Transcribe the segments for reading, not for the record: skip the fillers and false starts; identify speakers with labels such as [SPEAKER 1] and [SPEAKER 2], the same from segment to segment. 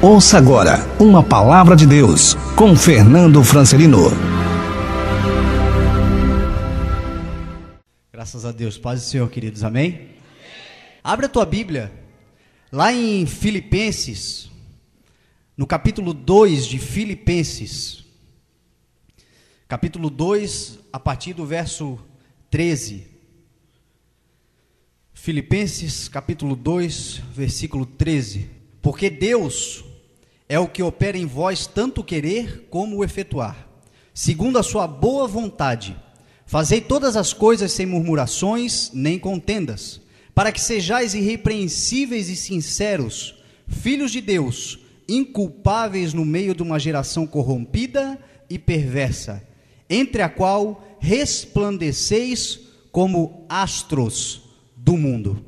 [SPEAKER 1] Ouça agora uma palavra de Deus com Fernando Francelino.
[SPEAKER 2] Graças a Deus, paz do Senhor, queridos, amém? Abre a tua Bíblia, lá em Filipenses, no capítulo 2 de Filipenses, capítulo 2, a partir do verso 13. Filipenses, capítulo 2, versículo 13. Porque Deus é o que opera em vós tanto querer como efetuar, segundo a sua boa vontade. Fazei todas as coisas sem murmurações nem contendas, para que sejais irrepreensíveis e sinceros, filhos de Deus, inculpáveis no meio de uma geração corrompida e perversa, entre a qual resplandeceis como astros do mundo,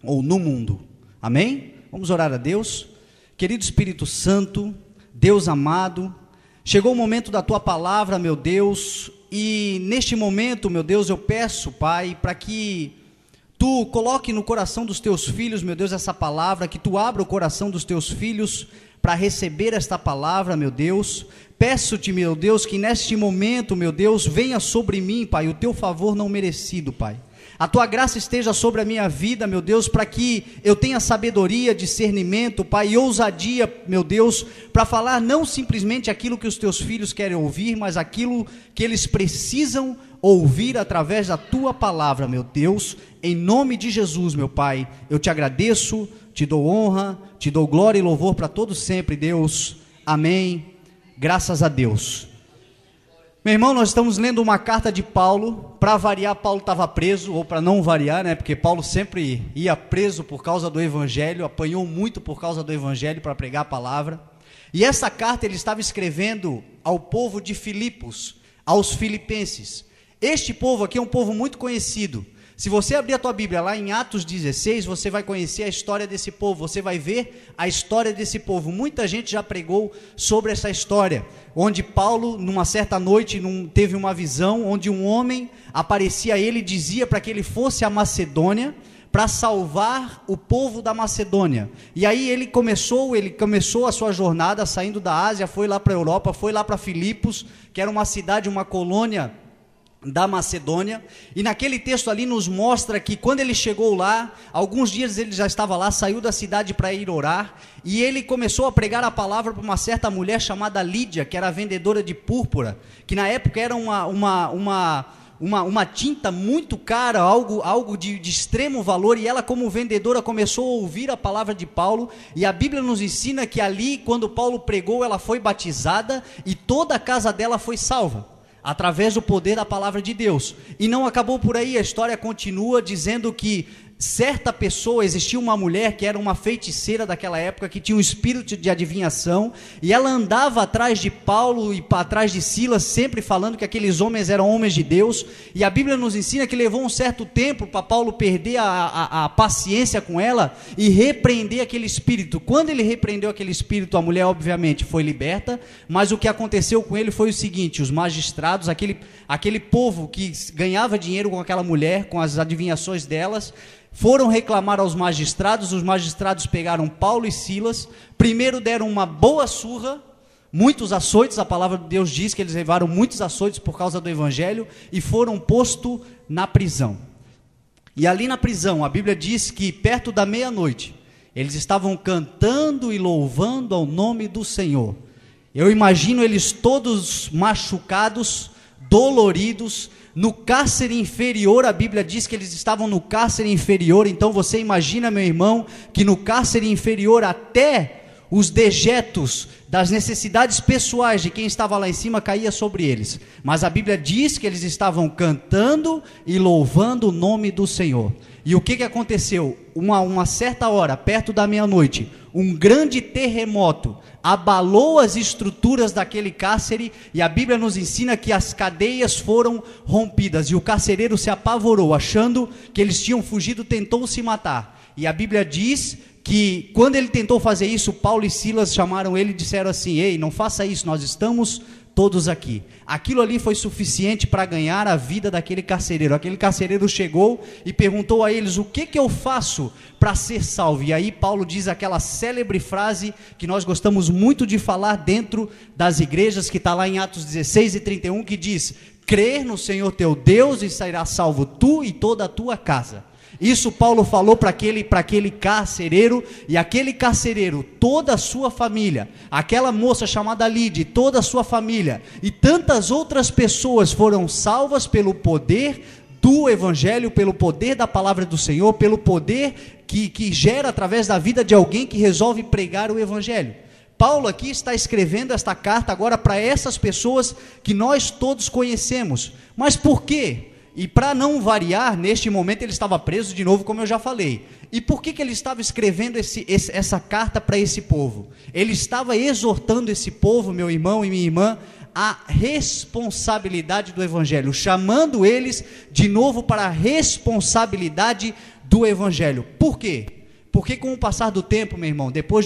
[SPEAKER 2] ou no mundo. Amém? Vamos orar a Deus. Querido Espírito Santo, Deus amado, chegou o momento da tua palavra, meu Deus, e neste momento, meu Deus, eu peço, Pai, para que tu coloque no coração dos teus filhos, meu Deus, essa palavra, que tu abra o coração dos teus filhos para receber esta palavra, meu Deus. Peço-te, meu Deus, que neste momento, meu Deus, venha sobre mim, Pai, o teu favor não merecido, Pai. A tua graça esteja sobre a minha vida, meu Deus, para que eu tenha sabedoria, discernimento, Pai, e ousadia, meu Deus, para falar não simplesmente aquilo que os teus filhos querem ouvir, mas aquilo que eles precisam ouvir através da tua palavra, meu Deus. Em nome de Jesus, meu Pai, eu te agradeço, te dou honra, te dou glória e louvor para todos sempre, Deus. Amém. Graças a Deus. Meu irmão, nós estamos lendo uma carta de Paulo. Para variar, Paulo estava preso, ou para não variar, né? Porque Paulo sempre ia preso por causa do evangelho, apanhou muito por causa do evangelho para pregar a palavra. E essa carta ele estava escrevendo ao povo de Filipos, aos filipenses. Este povo aqui é um povo muito conhecido. Se você abrir a tua Bíblia lá em Atos 16, você vai conhecer a história desse povo, você vai ver a história desse povo. Muita gente já pregou sobre essa história, onde Paulo, numa certa noite, teve uma visão, onde um homem aparecia a ele e dizia para que ele fosse à Macedônia, para salvar o povo da Macedônia. E aí ele começou a sua jornada, saindo da Ásia, foi lá para a Europa, foi lá para Filipos, que era uma cidade, uma colônia da Macedônia, e naquele texto ali nos mostra que quando ele chegou lá, alguns dias ele já estava lá, saiu da cidade para ir orar, e ele começou a pregar a palavra para uma certa mulher chamada Lídia, que era vendedora de púrpura, que na época era uma tinta muito cara, algo de extremo valor, e ela como vendedora começou a ouvir a palavra de Paulo, e a Bíblia nos ensina que ali, quando Paulo pregou, ela foi batizada, e toda a casa dela foi salva, através do poder da palavra de Deus. E não acabou por aí, a história continua dizendo que certa pessoa, existia uma mulher que era uma feiticeira daquela época, que tinha um espírito de adivinhação, e ela andava atrás de Paulo e atrás de Silas, sempre falando que aqueles homens eram homens de Deus, e a Bíblia nos ensina que levou um certo tempo para Paulo perder a paciência com ela, e repreender aquele espírito. Quando ele repreendeu aquele espírito, a mulher obviamente foi liberta, mas o que aconteceu com ele foi o seguinte: os magistrados, aquele povo que ganhava dinheiro com aquela mulher, com as adivinhações delas, foram reclamar aos magistrados. Os magistrados pegaram Paulo e Silas, primeiro deram uma boa surra, muitos açoites, a palavra de Deus diz que eles levaram muitos açoites por causa do evangelho, e foram postos na prisão. E ali na prisão, a Bíblia diz que perto da meia-noite, eles estavam cantando e louvando ao nome do Senhor. Eu imagino eles todos machucados, doloridos, no cárcere inferior. A Bíblia diz que eles estavam no cárcere inferior. Então você imagina, meu irmão, que no cárcere inferior até os dejetos das necessidades pessoais de quem estava lá em cima caía sobre eles. Mas a Bíblia diz que eles estavam cantando e louvando o nome do Senhor. E o que aconteceu? Uma certa hora, perto da meia-noite, um grande terremoto abalou as estruturas daquele cárcere, e a Bíblia nos ensina que as cadeias foram rompidas, e o carcereiro se apavorou, achando que eles tinham fugido, tentou se matar. E a Bíblia diz que quando ele tentou fazer isso, Paulo e Silas chamaram ele e disseram assim: ei, não faça isso, nós estamos todos aqui. Aquilo ali foi suficiente para ganhar a vida daquele carcereiro. Aquele carcereiro chegou e perguntou a eles: o que eu faço para ser salvo? E aí Paulo diz aquela célebre frase que nós gostamos muito de falar dentro das igrejas, que está lá em Atos 16 e 31, que diz: crer no Senhor teu Deus e sairás salvo tu e toda a tua casa. Isso Paulo falou para aquele carcereiro, e aquele carcereiro, toda a sua família, aquela moça chamada Lídia, toda a sua família, e tantas outras pessoas foram salvas pelo poder do Evangelho, pelo poder da palavra do Senhor, pelo poder que gera através da vida de alguém que resolve pregar o Evangelho. Paulo aqui está escrevendo esta carta agora para essas pessoas que nós todos conhecemos. Mas por quê? E para não variar, neste momento ele estava preso de novo, como eu já falei. E por que ele estava escrevendo essa carta para esse povo? Ele estava exortando esse povo, meu irmão e minha irmã, a responsabilidade do Evangelho, chamando eles de novo para a responsabilidade do Evangelho. Por quê? Porque com o passar do tempo, meu irmão, depois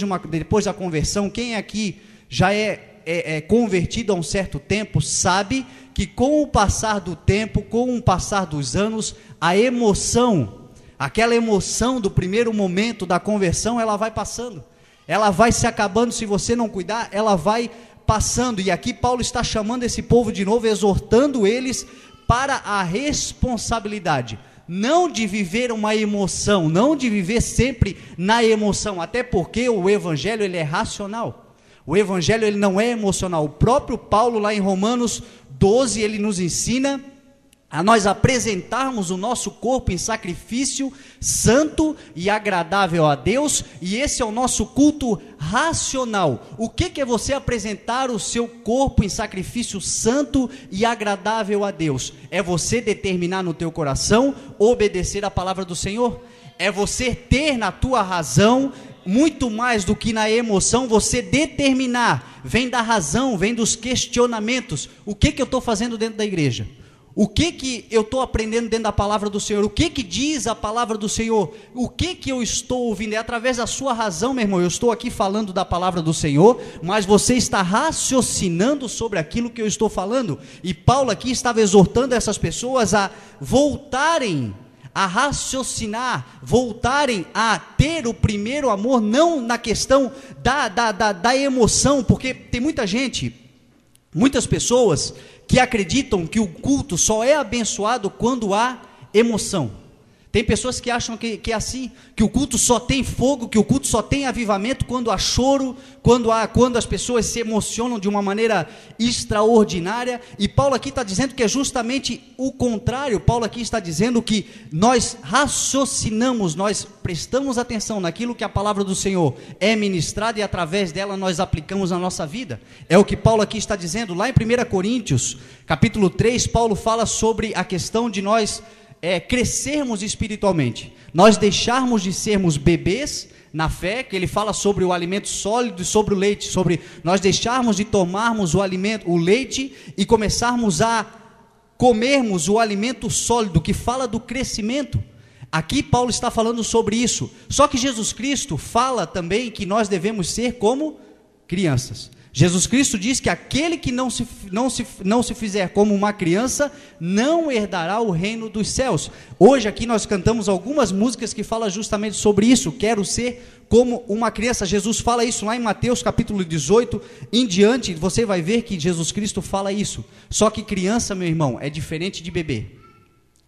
[SPEAKER 2] da conversão, quem aqui já é convertido há um certo tempo, sabe que com o passar do tempo, com o passar dos anos, a emoção, aquela emoção do primeiro momento da conversão, ela vai passando, ela vai se acabando. Se você não cuidar, ela vai passando. E aqui Paulo está chamando esse povo de novo, exortando eles para a responsabilidade, não de viver uma emoção, não de viver sempre na emoção, até porque o Evangelho ele é racional. O Evangelho ele não é emocional. O próprio Paulo lá em Romanos 12, ele nos ensina a nós apresentarmos o nosso corpo em sacrifício santo e agradável a Deus, e esse é o nosso culto racional. O que é você apresentar o seu corpo em sacrifício santo e agradável a Deus? É você determinar no teu coração obedecer a palavra do Senhor? É você ter na tua razão, muito mais do que na emoção, você determinar, vem da razão, vem dos questionamentos. O que eu estou fazendo dentro da igreja? O que eu estou aprendendo dentro da palavra do Senhor? O que diz a palavra do Senhor? O que eu estou ouvindo? É através da sua razão, meu irmão. Eu estou aqui falando da palavra do Senhor, mas você está raciocinando sobre aquilo que eu estou falando. E Paulo aqui estava exortando essas pessoas a voltarem a raciocinar, voltarem a ter o primeiro amor, não na questão da emoção, porque tem muitas pessoas que acreditam que o culto só é abençoado quando há emoção. Tem pessoas que acham que é assim, que o culto só tem fogo, que o culto só tem avivamento quando há choro, quando as pessoas se emocionam de uma maneira extraordinária. E Paulo aqui está dizendo que é justamente o contrário. Paulo aqui está dizendo que nós raciocinamos, nós prestamos atenção naquilo que a palavra do Senhor é ministrada, e através dela nós aplicamos na nossa vida. É o que Paulo aqui está dizendo. Lá em 1 Coríntios, capítulo 3, Paulo fala sobre a questão de nós crescermos espiritualmente, nós deixarmos de sermos bebês na fé, que ele fala sobre o alimento sólido e sobre o leite, sobre nós deixarmos de tomarmos o leite e começarmos a comermos o alimento sólido, que fala do crescimento. Aqui Paulo está falando sobre isso, só que Jesus Cristo fala também que nós devemos ser como crianças. Jesus Cristo diz que aquele que não se fizer como uma criança, não herdará o reino dos céus. Hoje aqui nós cantamos algumas músicas que falam justamente sobre isso, quero ser como uma criança. Jesus fala isso lá em Mateus capítulo 18, em diante, você vai ver que Jesus Cristo fala isso. Só que criança, meu irmão, é diferente de bebê.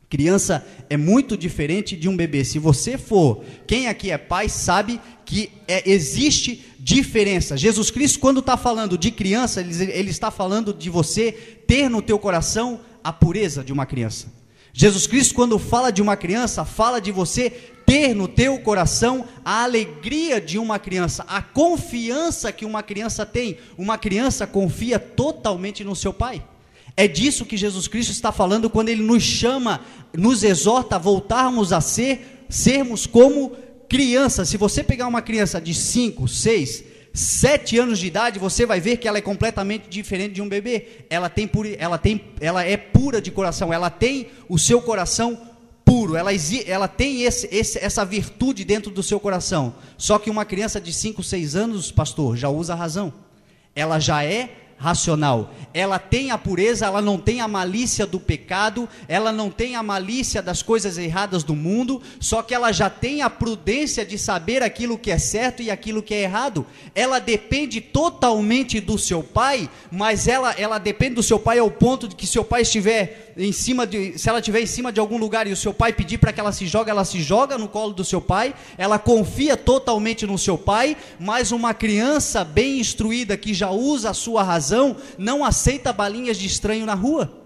[SPEAKER 2] Criança é muito diferente de um bebê. Se você for, quem aqui é pai sabe que existe diferença. Jesus Cristo, quando está falando de criança, ele está falando de você ter no teu coração a pureza de uma criança. Jesus Cristo, quando fala de uma criança, fala de você ter no teu coração a alegria de uma criança, a confiança que uma criança tem. Uma criança confia totalmente no seu pai. É disso que Jesus Cristo está falando quando ele nos chama, nos exorta a voltarmos a sermos como crianças. Se você pegar uma criança de 5, 6, 7 anos de idade, você vai ver que ela é completamente diferente de um bebê. Ela é pura de coração, ela tem o seu coração puro, ela tem essa virtude dentro do seu coração. Só que uma criança de 5, 6 anos, pastor, já usa a razão. Ela já é racional. Ela tem a pureza, ela não tem a malícia do pecado, ela não tem a malícia das coisas erradas do mundo, só que ela já tem a prudência de saber aquilo que é certo e aquilo que é errado. Ela depende totalmente do seu pai, mas ela depende do seu pai ao ponto de que se o pai estiver se ela estiver em cima de algum lugar e o seu pai pedir para que ela se joga no colo do seu pai, ela confia totalmente no seu pai, mas uma criança bem instruída que já usa a sua razão, não aceita balinhas de estranho na rua.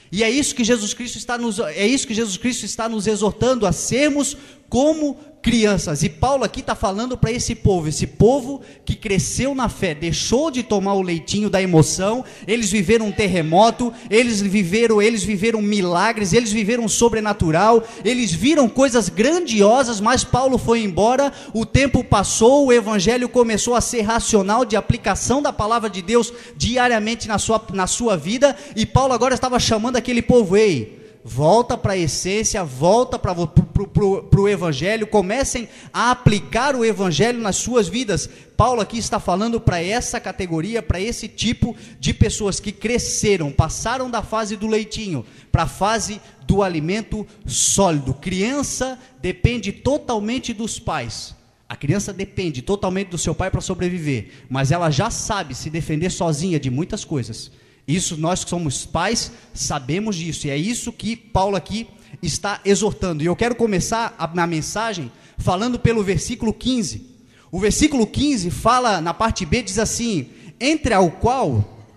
[SPEAKER 2] E é isso que Jesus Cristo está nos exortando a sermos como crianças. E Paulo aqui está falando para esse povo que cresceu na fé, deixou de tomar o leitinho da emoção. Eles viveram um terremoto, eles viveram milagres, eles viveram sobrenatural, eles viram coisas grandiosas, mas Paulo foi embora, o tempo passou, o evangelho começou a ser racional, de aplicação da palavra de Deus diariamente na sua vida, e Paulo agora estava chamando aquele povo: ei, volta para a essência, volta para o evangelho, comecem a aplicar o evangelho nas suas vidas. Paulo aqui está falando para essa categoria, para esse tipo de pessoas que cresceram, passaram da fase do leitinho para a fase do alimento sólido. Criança depende totalmente dos pais. A criança depende totalmente do seu pai para sobreviver, mas ela já sabe se defender sozinha de muitas coisas. Isso, nós que somos pais sabemos disso, e é isso que Paulo aqui está exortando. E eu quero começar a mensagem falando pelo versículo 15. O versículo 15 fala, na parte B, diz assim: entre ao qual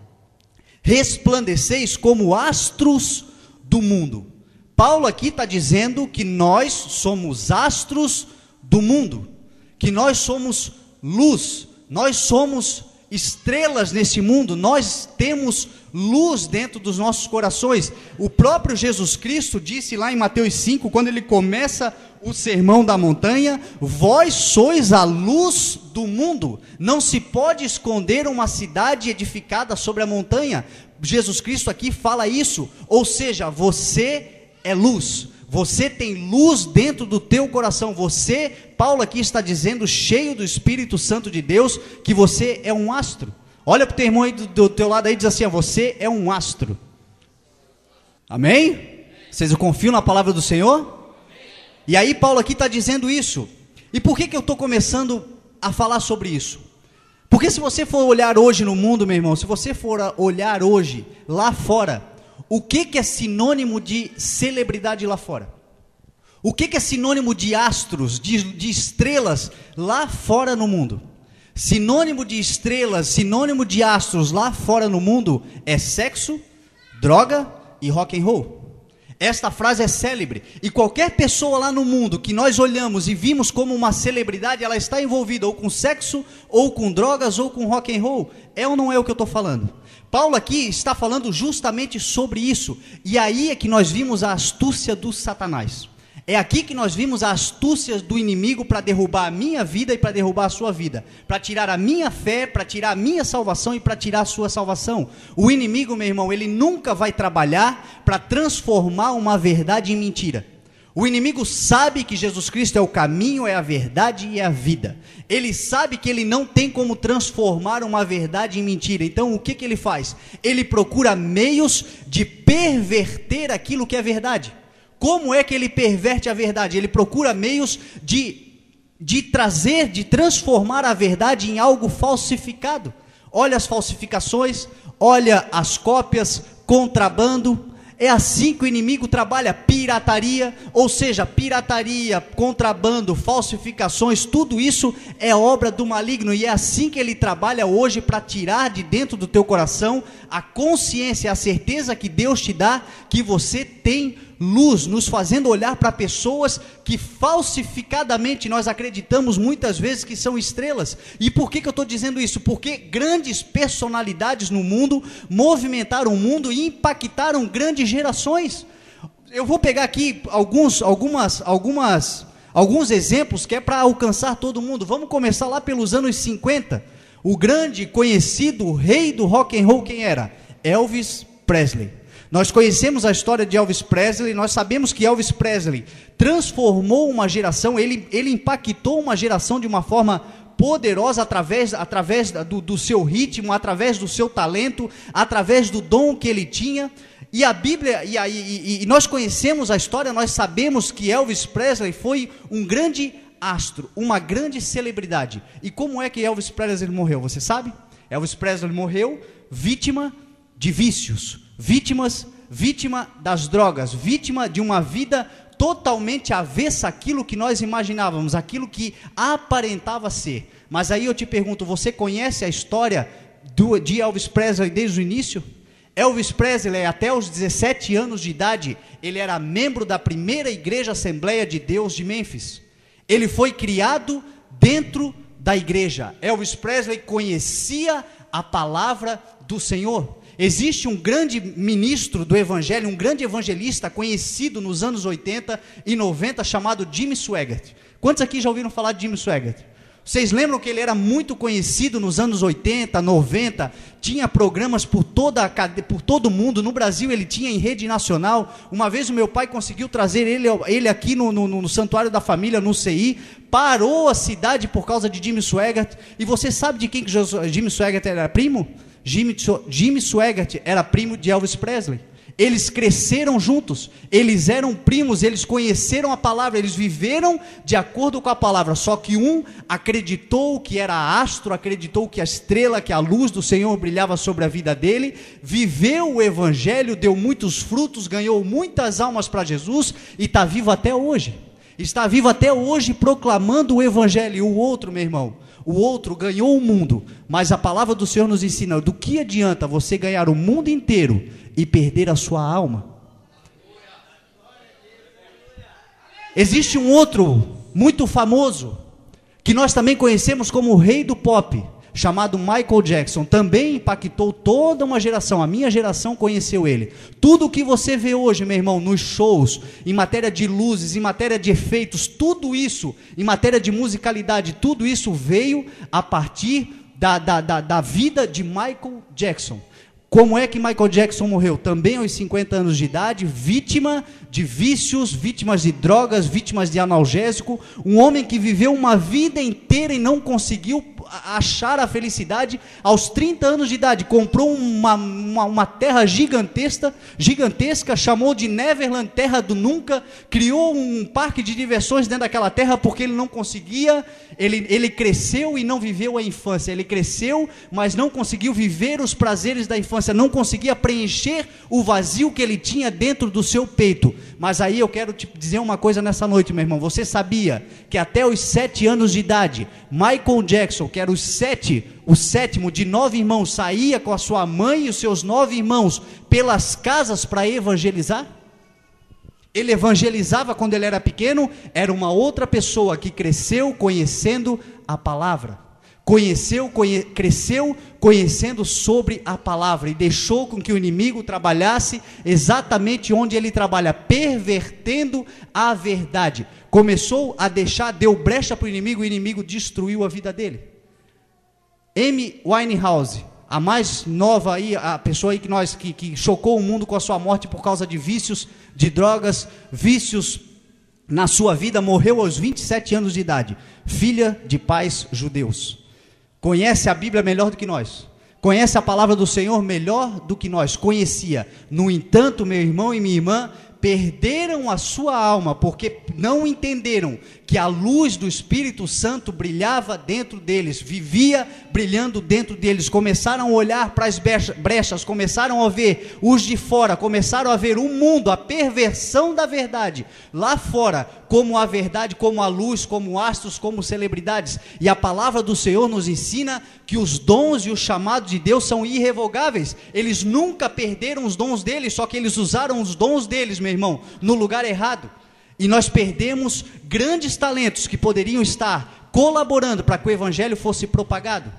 [SPEAKER 2] resplandeceis como astros do mundo. Paulo aqui está dizendo que nós somos astros do mundo, que nós somos luz, nós somos estrelas nesse mundo, nós temos luz dentro dos nossos corações. O próprio Jesus Cristo disse lá em Mateus 5, quando ele começa o sermão da montanha: vós sois a luz do mundo, não se pode esconder uma cidade edificada sobre a montanha. Jesus Cristo aqui fala isso, ou seja, você é luz, você tem luz dentro do teu coração. Você, Paulo aqui está dizendo, cheio do Espírito Santo de Deus, que você é um astro. Olha para o teu irmão aí do teu lado aí e diz assim: ó, você é um astro. Amém? Vocês confiam na palavra do Senhor? E aí Paulo aqui está dizendo isso. E por que eu estou começando a falar sobre isso? Porque se você for olhar hoje no mundo, meu irmão, se você for olhar hoje lá fora, o que é sinônimo de celebridade lá fora? O que é sinônimo de astros, de estrelas lá fora no mundo? Sinônimo de estrelas, sinônimo de astros lá fora no mundo é sexo, droga e rock and roll. Esta frase é célebre, e qualquer pessoa lá no mundo que nós olhamos e vimos como uma celebridade, ela está envolvida ou com sexo, ou com drogas, ou com rock and roll. É ou não é o que eu estou falando? Paulo aqui está falando justamente sobre isso, e aí é que nós vimos a astúcia do Satanás. É aqui que nós vimos a astúcia do inimigo para derrubar a minha vida e para derrubar a sua vida, para tirar a minha fé, para tirar a minha salvação e para tirar a sua salvação. O inimigo, meu irmão, ele nunca vai trabalhar para transformar uma verdade em mentira. O inimigo sabe que Jesus Cristo é o caminho, é a verdade e é a vida. Ele sabe que ele não tem como transformar uma verdade em mentira. Então o que ele faz? Ele procura meios de perverter aquilo que é verdade. Como é que ele perverte a verdade? Ele procura meios de transformar a verdade em algo falsificado. Olha as falsificações, olha as cópias, contrabando. É assim que o inimigo trabalha. Pirataria, ou seja, pirataria, contrabando, falsificações, tudo isso é obra do maligno, e é assim que ele trabalha hoje para tirar de dentro do teu coração a consciência, a certeza que Deus te dá, que você tem luz, nos fazendo olhar para pessoas que falsificadamente nós acreditamos muitas vezes que são estrelas. E por que eu estou dizendo isso? Porque grandes personalidades no mundo movimentaram o mundo e impactaram grandes gerações. Eu vou pegar aqui alguns exemplos que é para alcançar todo mundo. Vamos começar lá pelos anos 50. O grande, conhecido rei do rock and roll, quem era? Elvis Presley. Nós conhecemos a história de Elvis Presley, nós sabemos que Elvis Presley transformou uma geração, ele impactou uma geração de uma forma poderosa através do seu ritmo, através do seu talento, através do dom que ele tinha. E a Bíblia, e nós conhecemos a história, nós sabemos que Elvis Presley foi um grande astro, uma grande celebridade. E como é que Elvis Presley morreu, você sabe? Elvis Presley morreu vítima de vícios, vítima das drogas, vítima de uma vida totalmente avessa àquilo que nós imaginávamos, aquilo que aparentava ser. Mas aí eu te pergunto, você conhece a história de Elvis Presley desde o início? Elvis Presley, até os 17 anos de idade, ele era membro da primeira igreja Assembleia de Deus de Memphis. Ele foi criado dentro da igreja. Elvis Presley conhecia a palavra do Senhor. Existe um grande ministro do evangelho, um grande evangelista conhecido nos anos 80 e 90, chamado Jimmy Swaggart. Quantos aqui já ouviram falar de Jimmy Swaggart? Vocês lembram que ele era muito conhecido nos anos 80, 90, tinha programas por todo o mundo, no Brasil ele tinha em rede nacional. Uma vez o meu pai conseguiu trazer ele aqui no Santuário da Família, no CI, parou a cidade por causa de Jimmy Swaggart. E você sabe de quem que Jimmy Swaggart era primo? Jimmy Swaggart era primo de Elvis Presley. Eles cresceram juntos, eles eram primos, eles conheceram a palavra, eles viveram de acordo com a palavra, só que um acreditou que era astro, acreditou que a estrela, que a luz do Senhor brilhava sobre a vida dele, viveu o evangelho, deu muitos frutos, ganhou muitas almas para Jesus e está vivo até hoje, proclamando o evangelho. E o outro, meu irmão, o outro ganhou o mundo, mas a palavra do Senhor nos ensina, do que adianta você ganhar o mundo inteiro e perder a sua alma? Existe um outro muito famoso, que nós também conhecemos como o rei do pop, chamado Michael Jackson. Também impactou toda uma geração, a minha geração conheceu ele. Tudo o que você vê hoje, meu irmão, nos shows, em matéria de luzes, em matéria de efeitos, tudo isso, em matéria de musicalidade, tudo isso veio a partir da vida de Michael Jackson. Como é que Michael Jackson morreu? Também aos 50 anos de idade, vítima de vícios, vítimas de drogas, vítimas de analgésico, um homem que viveu uma vida inteira e não conseguiu achar a felicidade. Aos 30 anos de idade, comprou uma terra gigantesca, chamou de Neverland, terra do nunca, criou um parque de diversões dentro daquela terra, porque ele não conseguia, ele cresceu e não viveu a infância, ele cresceu, mas não conseguiu viver os prazeres da infância, não conseguia preencher o vazio que ele tinha dentro do seu peito. Mas aí eu quero te dizer uma coisa nessa noite, meu irmão. Você sabia que até os 7 anos de idade, Michael Jackson, que era o sétimo de 9 irmãos, saía com a sua mãe e os seus 9 irmãos pelas casas para evangelizar? Ele evangelizava quando ele era pequeno, era uma outra pessoa que cresceu conhecendo a palavra. Cresceu conhecendo sobre a palavra e deixou com que o inimigo trabalhasse exatamente onde ele trabalha, pervertendo a verdade. Começou a deu brecha para o inimigo destruiu a vida dele. Amy Winehouse, a mais nova aí, a pessoa aí que chocou o mundo com a sua morte por causa de vícios, de drogas, vícios na sua vida, morreu aos 27 anos de idade, filha de pais judeus. Conhece a Bíblia melhor do que nós, conhece a palavra do Senhor melhor do que nós, conhecia. No entanto, meu irmão e minha irmã, perderam a sua alma, porque não entenderam que a luz do Espírito Santo brilhava dentro deles, vivia brilhando dentro deles, começaram a olhar para as brechas, começaram a ver os de fora, começaram a ver o mundo, a perversão da verdade, lá fora, como a verdade, como a luz, como astros, como celebridades. E a palavra do Senhor nos ensina que os dons e os chamados de Deus são irrevogáveis. Eles nunca perderam os dons deles, só que eles usaram os dons deles, meu irmão, no lugar errado. E nós perdemos grandes talentos que poderiam estar colaborando para que o evangelho fosse propagado.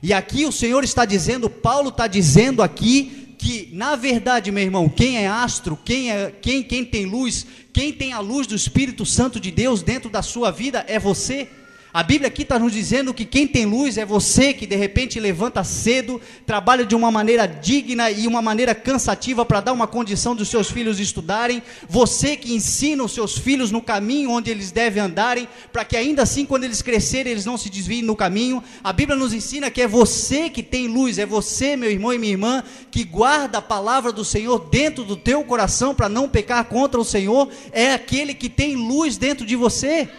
[SPEAKER 2] E aqui o Senhor está dizendo, Paulo está dizendo aqui, que na verdade, meu irmão, quem é astro, quem tem luz, quem tem a luz do Espírito Santo de Deus dentro da sua vida é você. A Bíblia aqui está nos dizendo que quem tem luz é você que de repente levanta cedo, trabalha de uma maneira digna e uma maneira cansativa para dar uma condição dos seus filhos estudarem, você que ensina os seus filhos no caminho onde eles devem andarem, para que ainda assim quando eles crescerem eles não se desviem no caminho. A Bíblia nos ensina que é você que tem luz, é você, meu irmão e minha irmã, que guarda a palavra do Senhor dentro do teu coração para não pecar contra o Senhor, é aquele que tem luz dentro de você.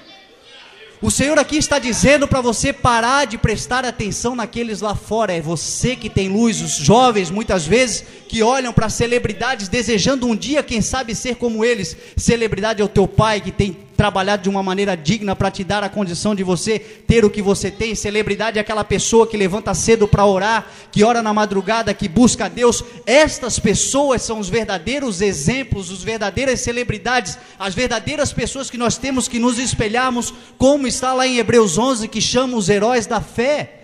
[SPEAKER 2] O Senhor aqui está dizendo para você parar de prestar atenção naqueles lá fora. É você que tem luz. Os jovens muitas vezes que olham para celebridades desejando um dia quem sabe ser como eles. Celebridade é o teu pai que tem trabalhado de uma maneira digna para te dar a condição de você ter o que você tem. Celebridade é aquela pessoa que levanta cedo para orar, que ora na madrugada, que busca a Deus. Estas pessoas são os verdadeiros exemplos, as verdadeiras celebridades, as verdadeiras pessoas que nós temos que nos espelharmos, como está lá em Hebreus 11, que chama os heróis da fé.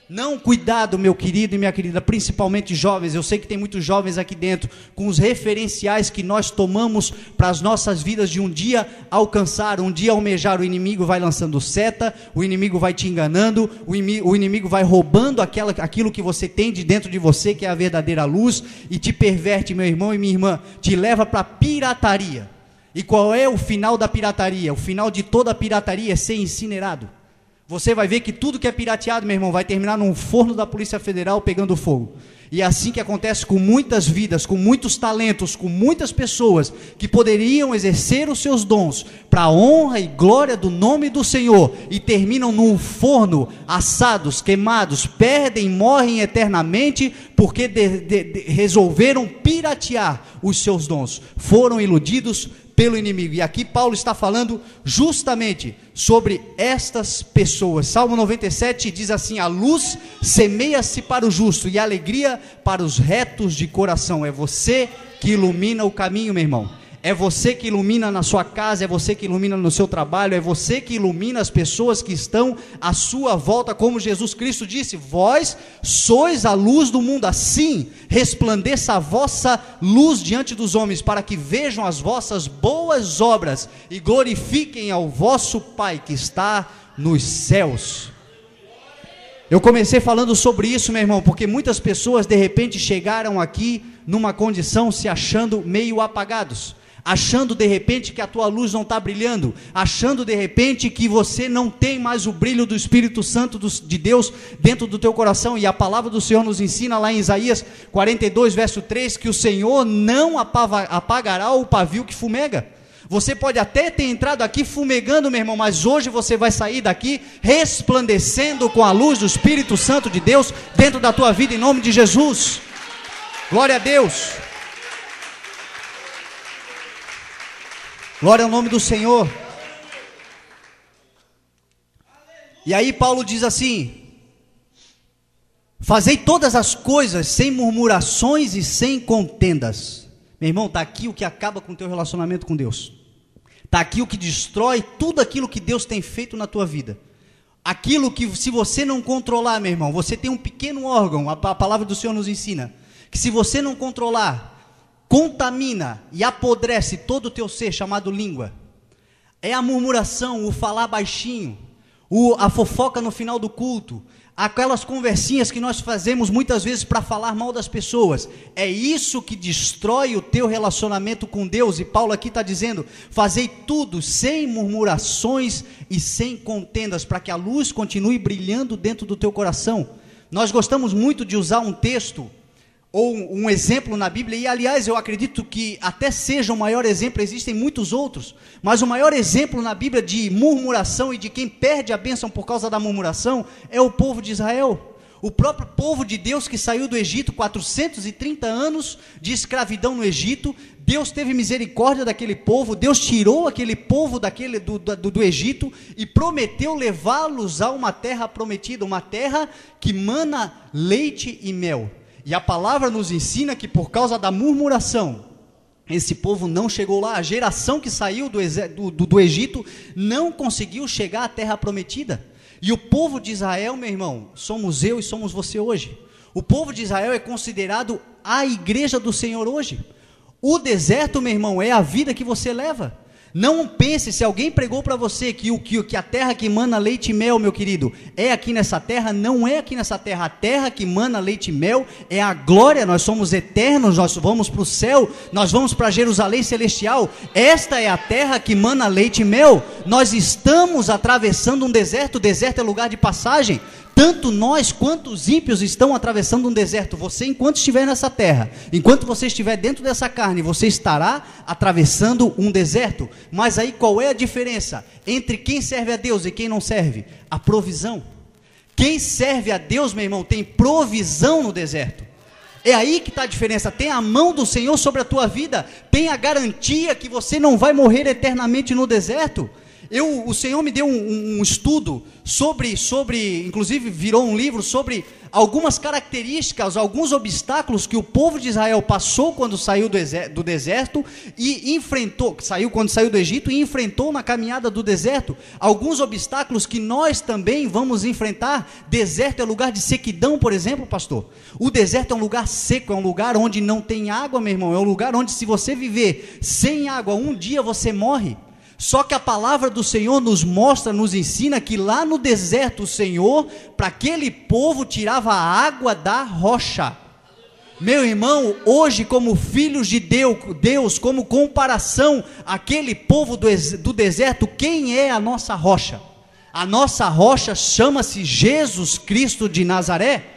[SPEAKER 2] Não, cuidado, meu querido e minha querida, principalmente jovens. Eu sei que tem muitos jovens aqui dentro, com os referenciais que nós tomamos para as nossas vidas de um dia alcançar, um dia almejar. O inimigo vai lançando seta, o inimigo vai te enganando, o inimigo vai roubando aquilo que você tem de dentro de você, que é a verdadeira luz, e te perverte, meu irmão e minha irmã, te leva para a pirataria. E qual é o final da pirataria? O final de toda a pirataria é ser incinerado. Você vai ver que tudo que é pirateado, meu irmão, vai terminar num forno da Polícia Federal pegando fogo. E é assim que acontece com muitas vidas, com muitos talentos, com muitas pessoas que poderiam exercer os seus dons para a honra e glória do nome do Senhor, e terminam num forno, assados, queimados, perdem, morrem eternamente, porque resolveram piratear os seus dons, foram iludidos pelo inimigo. E aqui Paulo está falando justamente sobre estas pessoas. Salmo 97 diz assim: a luz semeia-se para o justo e a alegria para os retos de coração. É você que ilumina o caminho, meu irmão. É você que ilumina na sua casa, é você que ilumina no seu trabalho, é você que ilumina as pessoas que estão à sua volta, como Jesus Cristo disse: vós sois a luz do mundo, assim resplandeça a vossa luz diante dos homens, para que vejam as vossas boas obras e glorifiquem ao vosso Pai que está nos céus. Eu comecei falando sobre isso, meu irmão, porque muitas pessoas de repente chegaram aqui numa condição se achando meio apagados, achando de repente que a tua luz não está brilhando, achando de repente que você não tem mais o brilho do Espírito Santo de Deus dentro do teu coração. E a palavra do Senhor nos ensina lá em Isaías 42 verso 3, que o Senhor não apagará o pavio que fumega. Você pode até ter entrado aqui fumegando, meu irmão, mas hoje você vai sair daqui resplandecendo com a luz do Espírito Santo de Deus dentro da tua vida, em nome de Jesus. Glória a Deus. Glória ao nome do Senhor. E aí Paulo diz assim: fazei todas as coisas sem murmurações e sem contendas. Meu irmão, está aqui o que acaba com o teu relacionamento com Deus. Está aqui o que destrói tudo aquilo que Deus tem feito na tua vida. Aquilo que, se você não controlar, meu irmão, você tem um pequeno órgão, a palavra do Senhor nos ensina, que se você não controlar, contamina e apodrece todo o teu ser, chamado língua. É a murmuração, o falar baixinho, a fofoca no final do culto, aquelas conversinhas que nós fazemos muitas vezes para falar mal das pessoas. É isso que destrói o teu relacionamento com Deus. E Paulo aqui está dizendo: fazei tudo sem murmurações e sem contendas, para que a luz continue brilhando dentro do teu coração. Nós gostamos muito de usar um texto ou um exemplo na Bíblia, e aliás eu acredito que até seja o maior exemplo, existem muitos outros, mas o maior exemplo na Bíblia de murmuração e de quem perde a bênção por causa da murmuração é o povo de Israel. O próprio povo de Deus que saiu do Egito, 430 anos de escravidão no Egito. Deus teve misericórdia daquele povo, Deus tirou aquele povo do Egito e prometeu levá-los a uma terra prometida, uma terra que mana leite e mel. E a palavra nos ensina que por causa da murmuração, esse povo não chegou lá. A geração que saiu do Egito não conseguiu chegar à terra prometida. E o povo de Israel, meu irmão, somos eu e somos você hoje. O povo de Israel é considerado a igreja do Senhor hoje. O deserto, meu irmão, é a vida que você leva. Não pense, se alguém pregou para você que a terra que mana leite e mel, meu querido, é aqui nessa terra, não é aqui nessa terra. A terra que mana leite e mel é a glória, nós somos eternos, nós vamos para o céu, nós vamos para Jerusalém celestial. Esta é a terra que mana leite e mel. Nós estamos atravessando um deserto, o deserto é lugar de passagem. Tanto nós quanto os ímpios estão atravessando um deserto. Você, enquanto estiver nessa terra, enquanto você estiver dentro dessa carne, você estará atravessando um deserto. Mas aí qual é a diferença entre quem serve a Deus e quem não serve? A provisão. Quem serve a Deus, meu irmão, tem provisão no deserto. É aí que está a diferença. Tem a mão do Senhor sobre a tua vida, tem a garantia que você não vai morrer eternamente no deserto. O Senhor me deu um estudo sobre, inclusive virou um livro sobre algumas características, alguns obstáculos que o povo de Israel passou quando saiu do deserto e enfrentou, quando saiu do Egito e enfrentou na caminhada do deserto, alguns obstáculos que nós também vamos enfrentar. Deserto é lugar de sequidão, por exemplo, pastor. O deserto é um lugar seco, é um lugar onde não tem água, meu irmão, é um lugar onde, se você viver sem água, um dia você morre. Só que a palavra do Senhor nos mostra, nos ensina que lá no deserto o Senhor, para aquele povo, tirava a água da rocha. Meu irmão, hoje, como filhos de Deus, como comparação àquele povo do deserto, quem é a nossa rocha? A nossa rocha chama-se Jesus Cristo de Nazaré.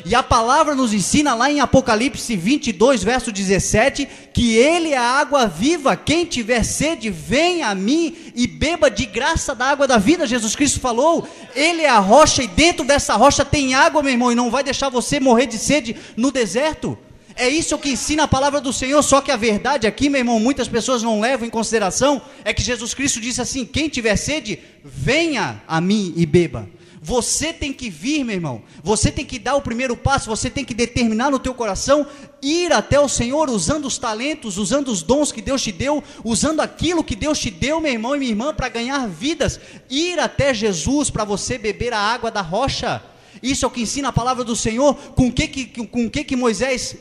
[SPEAKER 2] E a palavra nos ensina lá em Apocalipse 22, verso 17, que Ele é a água viva. Quem tiver sede, venha a mim e beba de graça da água da vida. Jesus Cristo falou, Ele é a rocha e dentro dessa rocha tem água, meu irmão, e não vai deixar você morrer de sede no deserto. É isso que ensina a palavra do Senhor. Só que a verdade aqui, meu irmão, muitas pessoas não levam em consideração, é que Jesus Cristo disse assim, quem tiver sede, venha a mim e beba. Você tem que vir, meu irmão, você tem que dar o primeiro passo, você tem que determinar no teu coração, ir até o Senhor, usando os talentos, usando os dons que Deus te deu, usando aquilo que Deus te deu, meu irmão e minha irmã, para ganhar vidas, ir até Jesus, para você beber a água da rocha. Isso é o que ensina a palavra do Senhor. Com que Moisés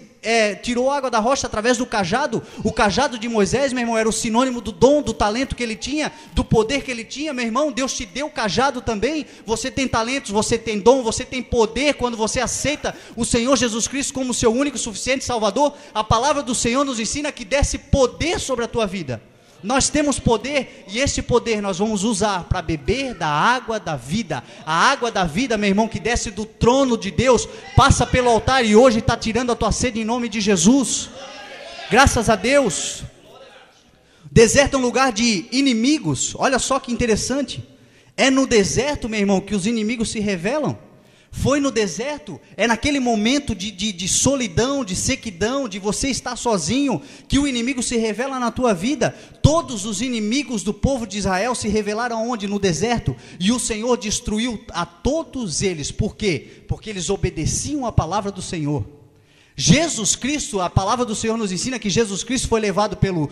[SPEAKER 2] tirou água da rocha? Através do cajado. O cajado de Moisés, meu irmão, era o sinônimo do dom, do talento que ele tinha, do poder que ele tinha. Meu irmão, Deus te deu cajado também. Você tem talentos, você tem dom, você tem poder. Quando você aceita o Senhor Jesus Cristo como seu único e suficiente Salvador, a palavra do Senhor nos ensina que desce poder sobre a tua vida. Nós temos poder, e esse poder nós vamos usar para beber da água da vida. A água da vida, meu irmão, que desce do trono de Deus, passa pelo altar e hoje está tirando a tua sede em nome de Jesus. Graças a Deus. Deserto é um lugar de inimigos. Olha só que interessante. É no deserto, meu irmão, que os inimigos se revelam. Foi no deserto, é naquele momento de solidão, de sequidão, de você estar sozinho, que o inimigo se revela na tua vida. Todos os inimigos do povo de Israel se revelaram onde? No deserto. E o Senhor destruiu a todos eles. Por quê? Porque eles obedeciam a palavra do Senhor. Jesus Cristo, a palavra do Senhor nos ensina que Jesus Cristo foi levado pelo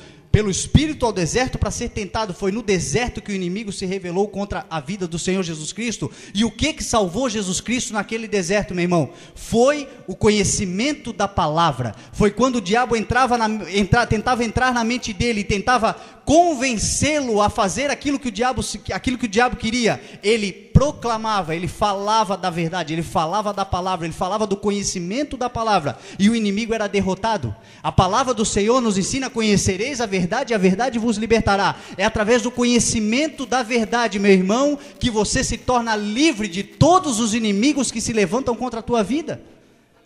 [SPEAKER 2] Espírito ao deserto para ser tentado. Foi no deserto que o inimigo se revelou contra a vida do Senhor Jesus Cristo. E o que salvou Jesus Cristo naquele deserto, meu irmão? Foi o conhecimento da palavra. Foi quando o diabo tentava entrar na mente dele e tentava convencê-lo a fazer aquilo que o diabo queria. Ele proclamava, ele falava da verdade, ele falava da palavra, ele falava do conhecimento da palavra, e o inimigo era derrotado. A palavra do Senhor nos ensina: conhecereis a verdade e a verdade vos libertará. É através do conhecimento da verdade, meu irmão, que você se torna livre de todos os inimigos que se levantam contra a tua vida.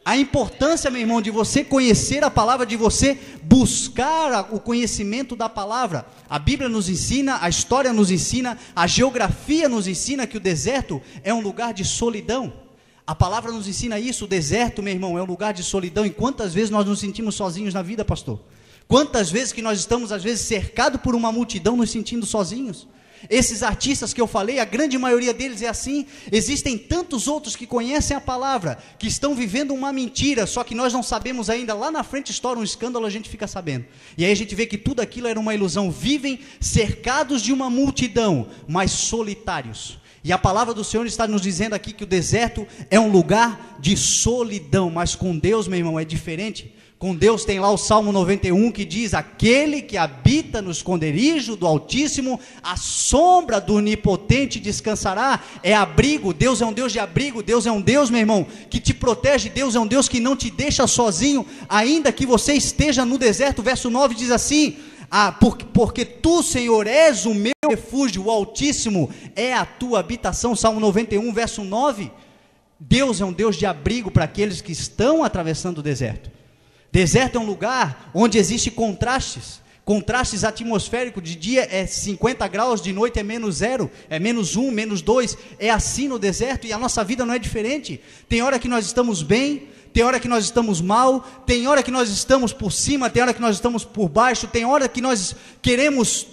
[SPEAKER 2] A importância, meu irmão, de você conhecer a palavra, de você buscar o conhecimento da palavra. A Bíblia nos ensina, a história nos ensina, a geografia nos ensina que o deserto é um lugar de solidão. A palavra nos ensina isso. O deserto, meu irmão, é um lugar de solidão. E quantas vezes nós nos sentimos sozinhos na vida, pastor? Quantas vezes que nós estamos, às vezes, cercados por uma multidão, nos sentindo sozinhos? Esses artistas que eu falei, a grande maioria deles é assim. Existem tantos outros que conhecem a palavra, que estão vivendo uma mentira, só que nós não sabemos ainda. Lá na frente estoura um escândalo, a gente fica sabendo. E aí a gente vê que tudo aquilo era uma ilusão. Vivem cercados de uma multidão, mas solitários. E a palavra do Senhor está nos dizendo aqui que o deserto é um lugar de solidão. Mas com Deus, meu irmão, é diferente. Com Deus tem lá o Salmo 91 que diz: aquele que habita no esconderijo do Altíssimo, a sombra do Onipotente descansará. É abrigo. Deus é um Deus de abrigo. Deus é um Deus, meu irmão, que te protege. Deus é um Deus que não te deixa sozinho, ainda que você esteja no deserto. Verso 9 diz assim: porque tu, Senhor, és o meu refúgio, o Altíssimo é a tua habitação. Salmo 91, verso 9. Deus é um Deus de abrigo para aqueles que estão atravessando o deserto. Deserto é um lugar onde existem contrastes atmosféricos. De dia é 50 graus, de noite é menos 0, é menos 1, menos 2, é assim no deserto, e a nossa vida não é diferente. Tem hora que nós estamos bem, tem hora que nós estamos mal, tem hora que nós estamos por cima, tem hora que nós estamos por baixo, tem hora que nós temos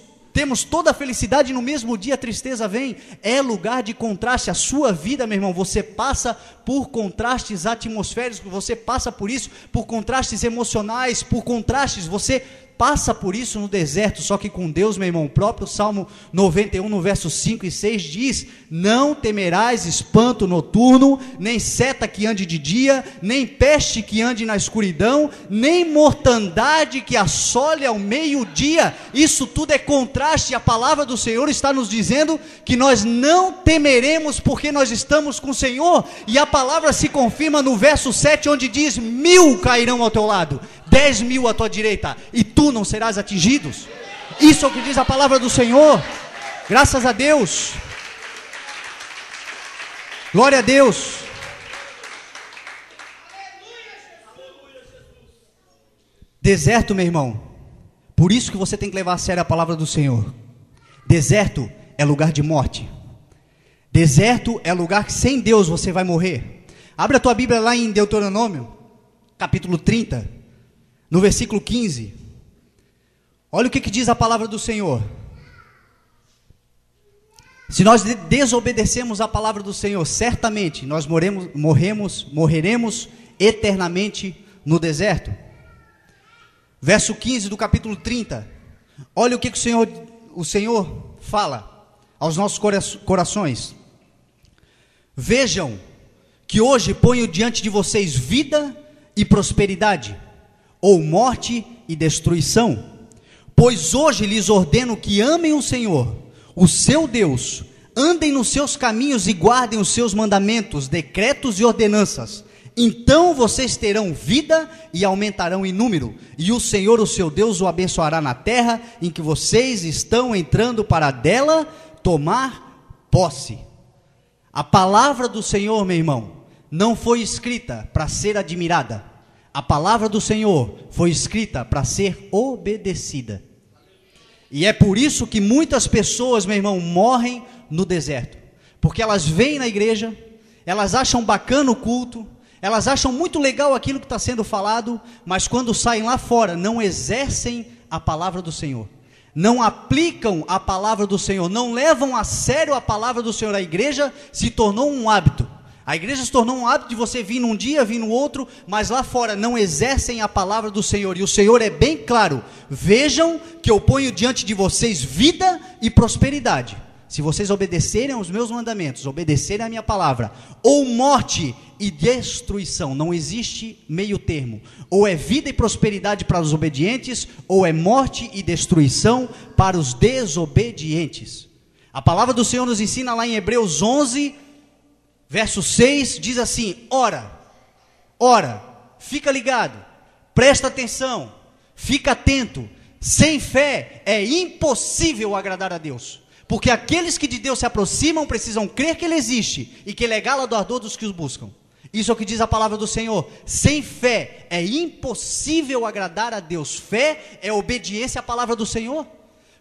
[SPEAKER 2] toda a felicidade, no mesmo dia a tristeza vem. É lugar de contraste. A sua vida, meu irmão, você passa por contrastes atmosféricos, você passa por isso, por contrastes emocionais, por contrastes, você passa por isso no deserto. Só que com Deus, meu irmão, o próprio Salmo 91 no verso 5 e 6 diz: não temerás espanto noturno, nem seta que ande de dia, nem peste que ande na escuridão, nem mortandade que assole ao meio-dia. Isso tudo é contraste. A palavra do Senhor está nos dizendo que nós não temeremos, porque nós estamos com o Senhor. E a palavra se confirma no verso 7, onde diz: 1000 cairão ao teu lado, 10.000 à tua direita, e tu não serás atingido. Isso é o que diz a palavra do Senhor. Graças a Deus. Glória a Deus. Deserto, meu irmão, por isso que você tem que levar a sério a palavra do Senhor. Deserto é lugar de morte. Deserto é lugar que sem Deus você vai morrer. Abre a tua Bíblia lá em Deuteronômio, capítulo 30, no versículo 15. Olha o que diz a palavra do Senhor. Se nós desobedecemos a palavra do Senhor, certamente nós morreremos eternamente no verso 15 do capítulo 30. Olha o que o Senhor fala aos nossos corações. Vejam que hoje ponho diante de vocês vida e prosperidade, ou morte e destruição. Pois hoje lhes ordeno que amem o Senhor, o seu Deus, andem nos seus caminhos e guardem os seus mandamentos, decretos e ordenanças. Então vocês terão vida e aumentarão em número, e o Senhor, o seu Deus, o abençoará na terra em que vocês estão entrando para dela tomar posse. A palavra do Senhor, meu irmão, não foi escrita para ser admirada. A palavra do Senhor foi escrita para ser obedecida. E é por isso que muitas pessoas, meu irmão, morrem no deserto. Porque elas vêm na igreja, elas acham bacana o culto, elas acham muito legal aquilo que está sendo falado, mas quando saem lá fora, não exercem a palavra do Senhor. Não aplicam a palavra do Senhor, não levam a sério a palavra do Senhor. A igreja se tornou um hábito. A igreja se tornou um hábito de você vir num dia, vir no outro, mas lá fora não exercem a palavra do Senhor. E o Senhor é bem claro: vejam que eu ponho diante de vocês vida e prosperidade, se vocês obedecerem aos meus mandamentos, obedecerem à minha palavra, ou morte e destruição. Não existe meio termo. Ou é vida e prosperidade para os obedientes, ou é morte e destruição para os desobedientes. A palavra do Senhor nos ensina lá em Hebreus 11, verso 6, diz assim: ora, fica ligado, presta atenção, fica atento. Sem fé é impossível agradar a Deus, porque aqueles que de Deus se aproximam precisam crer que Ele existe e que Ele é galardoador dos que os buscam. Isso é o que diz a palavra do Senhor. Sem fé é impossível agradar a Deus. Fé é obediência à palavra do Senhor.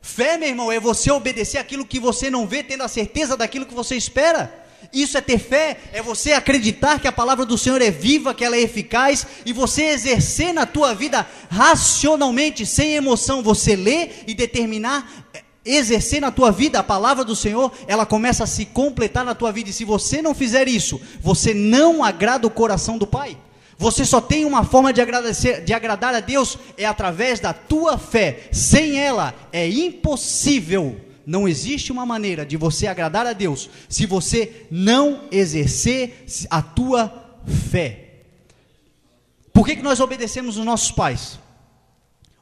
[SPEAKER 2] Fé, meu irmão, é você obedecer aquilo que você não vê, tendo a certeza daquilo que você espera. Isso é ter fé, é você acreditar que a palavra do Senhor é viva, que ela é eficaz, e você exercer na tua vida racionalmente, sem emoção, você ler e determinar, exercer na tua vida a palavra do Senhor, ela começa a se completar na tua vida. E se você não fizer isso, você não agrada o coração do Pai. Você só tem uma forma de agradar a Deus, é através da tua fé. Sem ela é impossível. Não existe uma maneira de você agradar a Deus se você não exercer a tua fé. Por que nós obedecemos os nossos pais?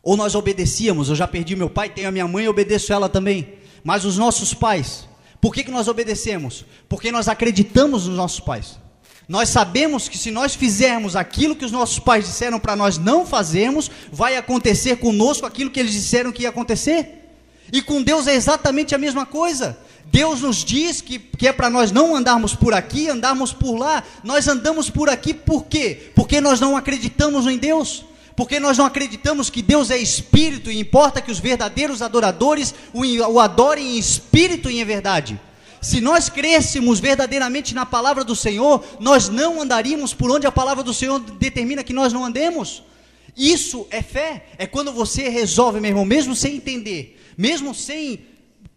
[SPEAKER 2] Ou nós obedecíamos, eu já perdi meu pai, tenho a minha mãe, obedeço ela também. Mas os nossos pais, por que nós obedecemos? Porque nós acreditamos nos nossos pais. Nós sabemos que se nós fizermos aquilo que os nossos pais disseram para nós não fazermos, vai acontecer conosco aquilo que eles disseram que ia acontecer. E com Deus é exatamente a mesma coisa. Deus nos diz que é para nós não andarmos por aqui, andarmos por lá. Nós andamos por aqui por quê? Porque nós não acreditamos em Deus. Porque nós não acreditamos que Deus é espírito e importa que os verdadeiros adoradores o adorem em espírito e em verdade. Se nós crêssemos verdadeiramente na palavra do Senhor, nós não andaríamos por onde a palavra do Senhor determina que nós não andemos. Isso é fé, é quando você resolve, meu irmão, mesmo sem entender, mesmo sem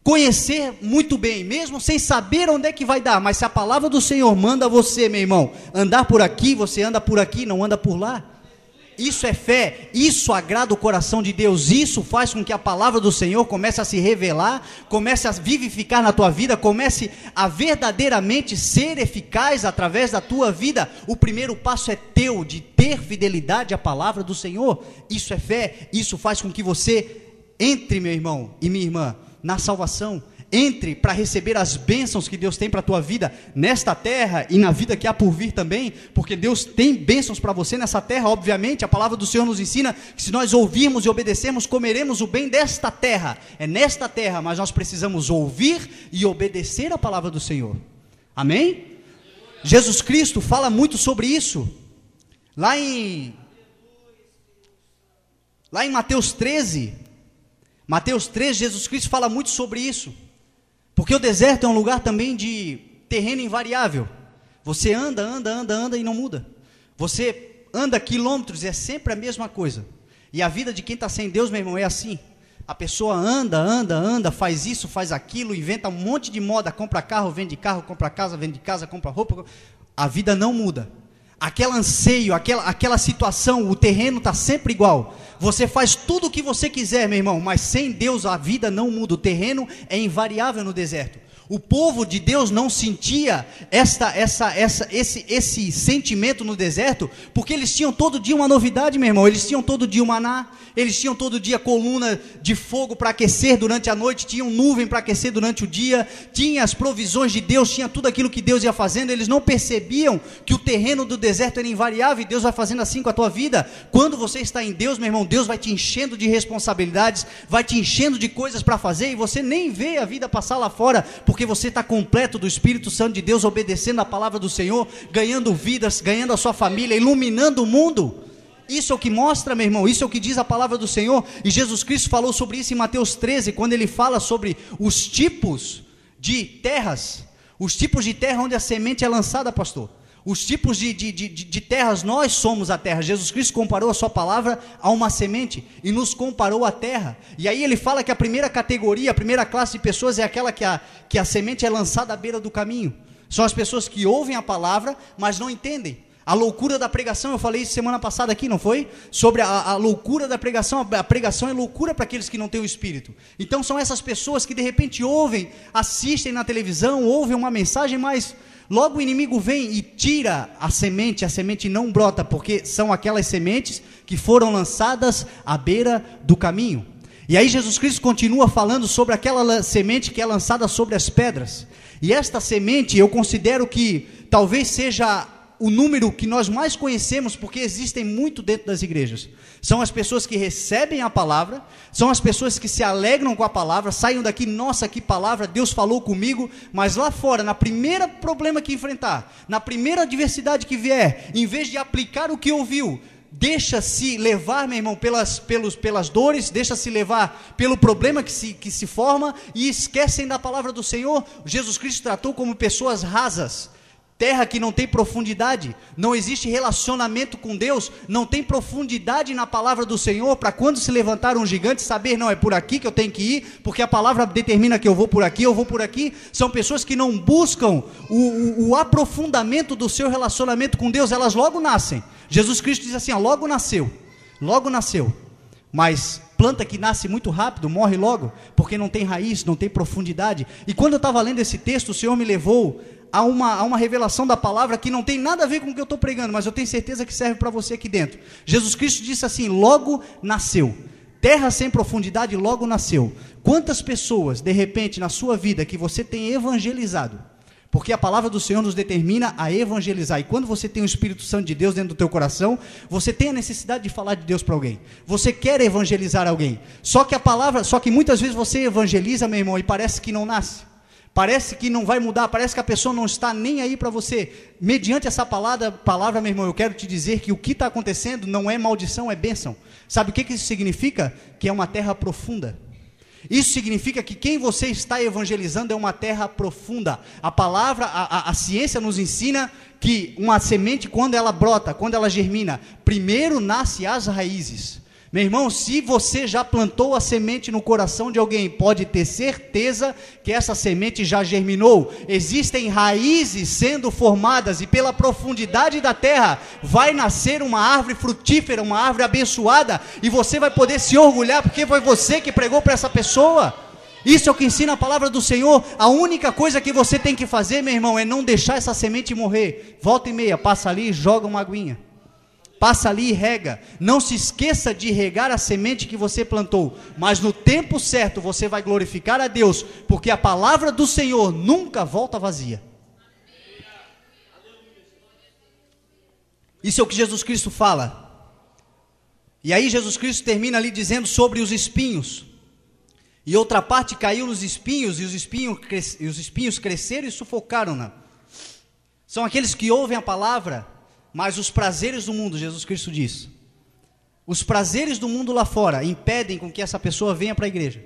[SPEAKER 2] conhecer muito bem, mesmo sem saber onde é que vai dar, mas se a palavra do Senhor manda você, meu irmão, andar por aqui, você anda por aqui, não anda por lá. Isso é fé, isso agrada o coração de Deus, isso faz com que a palavra do Senhor comece a se revelar, comece a vivificar na tua vida, comece a verdadeiramente ser eficaz através da tua vida. O primeiro passo é teu, de ter fidelidade à palavra do Senhor. Isso é fé, isso faz com que você entre, meu irmão e minha irmã, na salvação. Entre para receber as bênçãos que Deus tem para a tua vida, nesta terra e na vida que há por vir também, porque Deus tem bênçãos para você nessa terra, obviamente. A palavra do Senhor nos ensina que se nós ouvirmos e obedecermos, comeremos o bem desta terra, é nesta terra, mas nós precisamos ouvir e obedecer a palavra do Senhor, amém? Jesus Cristo fala muito sobre isso, lá em Mateus 13, Jesus Cristo fala muito sobre isso. Porque o deserto é um lugar também de terreno invariável. Você anda e não muda. Você anda quilômetros e é sempre a mesma coisa. E a vida de quem está sem Deus, meu irmão, é assim. A pessoa anda, faz isso, faz aquilo, inventa um monte de moda, compra carro, vende carro, compra casa, vende casa, compra roupa. A vida não muda. Aquele anseio, aquela situação, o terreno está sempre igual. Você faz tudo o que você quiser, meu irmão, mas sem Deus a vida não muda. O terreno é invariável no deserto. O povo de Deus não sentia esse sentimento no deserto, porque eles tinham todo dia uma novidade, meu irmão. Eles tinham todo dia o maná, eles tinham todo dia coluna de fogo para aquecer durante a noite, tinham nuvem para aquecer durante o dia, tinha as provisões de Deus, tinha tudo aquilo que Deus ia fazendo. Eles não percebiam que o terreno do deserto era invariável, e Deus vai fazendo assim com a tua vida. Quando você está em Deus, meu irmão, Deus vai te enchendo de responsabilidades, vai te enchendo de coisas para fazer, e você nem vê a vida passar lá fora, porque você está completo do Espírito Santo de Deus, obedecendo a palavra do Senhor, ganhando vidas, ganhando a sua família, iluminando o mundo. Isso é o que mostra, meu irmão, isso é o que diz a palavra do Senhor. E Jesus Cristo falou sobre isso em Mateus 13, quando ele fala sobre os tipos de terras, os tipos de terra onde a semente é lançada, pastor. Os tipos de terras, nós somos a terra. Jesus Cristo comparou a sua palavra a uma semente e nos comparou à terra. E aí ele fala que a primeira categoria, a primeira classe de pessoas é aquela que a semente é lançada à beira do caminho. São as pessoas que ouvem a palavra, mas não entendem. A loucura da pregação, eu falei isso semana passada aqui, não foi? Sobre a loucura da pregação. A pregação é loucura para aqueles que não têm o Espírito. Então são essas pessoas que de repente ouvem, assistem na televisão, ouvem uma mensagem, mas logo o inimigo vem e tira a semente não brota, porque são aquelas sementes que foram lançadas à beira do caminho. E aí Jesus Cristo continua falando sobre aquela semente que é lançada sobre as pedras. E esta semente eu considero que talvez seja o número que nós mais conhecemos, porque existem muito dentro das igrejas. São as pessoas que recebem a palavra, são as pessoas que se alegram com a palavra, saem daqui, nossa, que palavra, Deus falou comigo, mas lá fora, na primeira problema que enfrentar, na primeira adversidade que vier, em vez de aplicar o que ouviu, deixa-se levar, meu irmão, pelas dores, deixa-se levar pelo problema que se forma, e esquecem da palavra do Senhor. Jesus Cristo tratou como pessoas rasas, terra que não tem profundidade, não existe relacionamento com Deus, não tem profundidade na palavra do Senhor, para quando se levantar um gigante, saber, não, é por aqui que eu tenho que ir, porque a palavra determina que eu vou por aqui. São pessoas que não buscam o aprofundamento do seu relacionamento com Deus, elas logo nascem. Jesus Cristo diz assim, logo nasceu, mas planta que nasce muito rápido, morre logo, porque não tem raiz, não tem profundidade. E quando eu estava lendo esse texto, o Senhor me levou há uma revelação da palavra que não tem nada a ver com o que eu estou pregando, mas eu tenho certeza que serve para você aqui dentro. Jesus Cristo disse assim: logo nasceu. Terra sem profundidade, logo nasceu. Quantas pessoas, de repente, na sua vida, que você tem evangelizado? Porque a palavra do Senhor nos determina a evangelizar. E quando você tem o Espírito Santo de Deus dentro do teu coração, você tem a necessidade de falar de Deus para alguém. Você quer evangelizar alguém. Só que muitas vezes você evangeliza, meu irmão, e parece que não nasce. Parece que não vai mudar, parece que a pessoa não está nem aí para você. Mediante essa palavra, meu irmão, eu quero te dizer que o que está acontecendo não é maldição, é bênção. Sabe o que isso significa? Que é uma terra profunda. Isso significa que quem você está evangelizando é uma terra profunda. A palavra, a ciência nos ensina que uma semente, quando ela brota, quando ela germina, primeiro nasce as raízes. Meu irmão, se você já plantou a semente no coração de alguém, pode ter certeza que essa semente já germinou. Existem raízes sendo formadas e pela profundidade da terra vai nascer uma árvore frutífera, uma árvore abençoada, e você vai poder se orgulhar porque foi você que pregou para essa pessoa. Isso é o que ensina a palavra do Senhor. A única coisa que você tem que fazer, meu irmão, é não deixar essa semente morrer. Volta e meia, passa ali e joga uma aguinha. Passa ali e rega. Não se esqueça de regar a semente que você plantou, mas no tempo certo você vai glorificar a Deus, porque a palavra do Senhor nunca volta vazia. Isso é o que Jesus Cristo fala. E aí Jesus Cristo termina ali dizendo sobre os espinhos. E outra parte caiu nos espinhos, e os espinhos cresceram e sufocaram-na. São aqueles que ouvem a palavra, mas os prazeres do mundo, Jesus Cristo diz, os prazeres do mundo lá fora impedem com que essa pessoa venha para a igreja,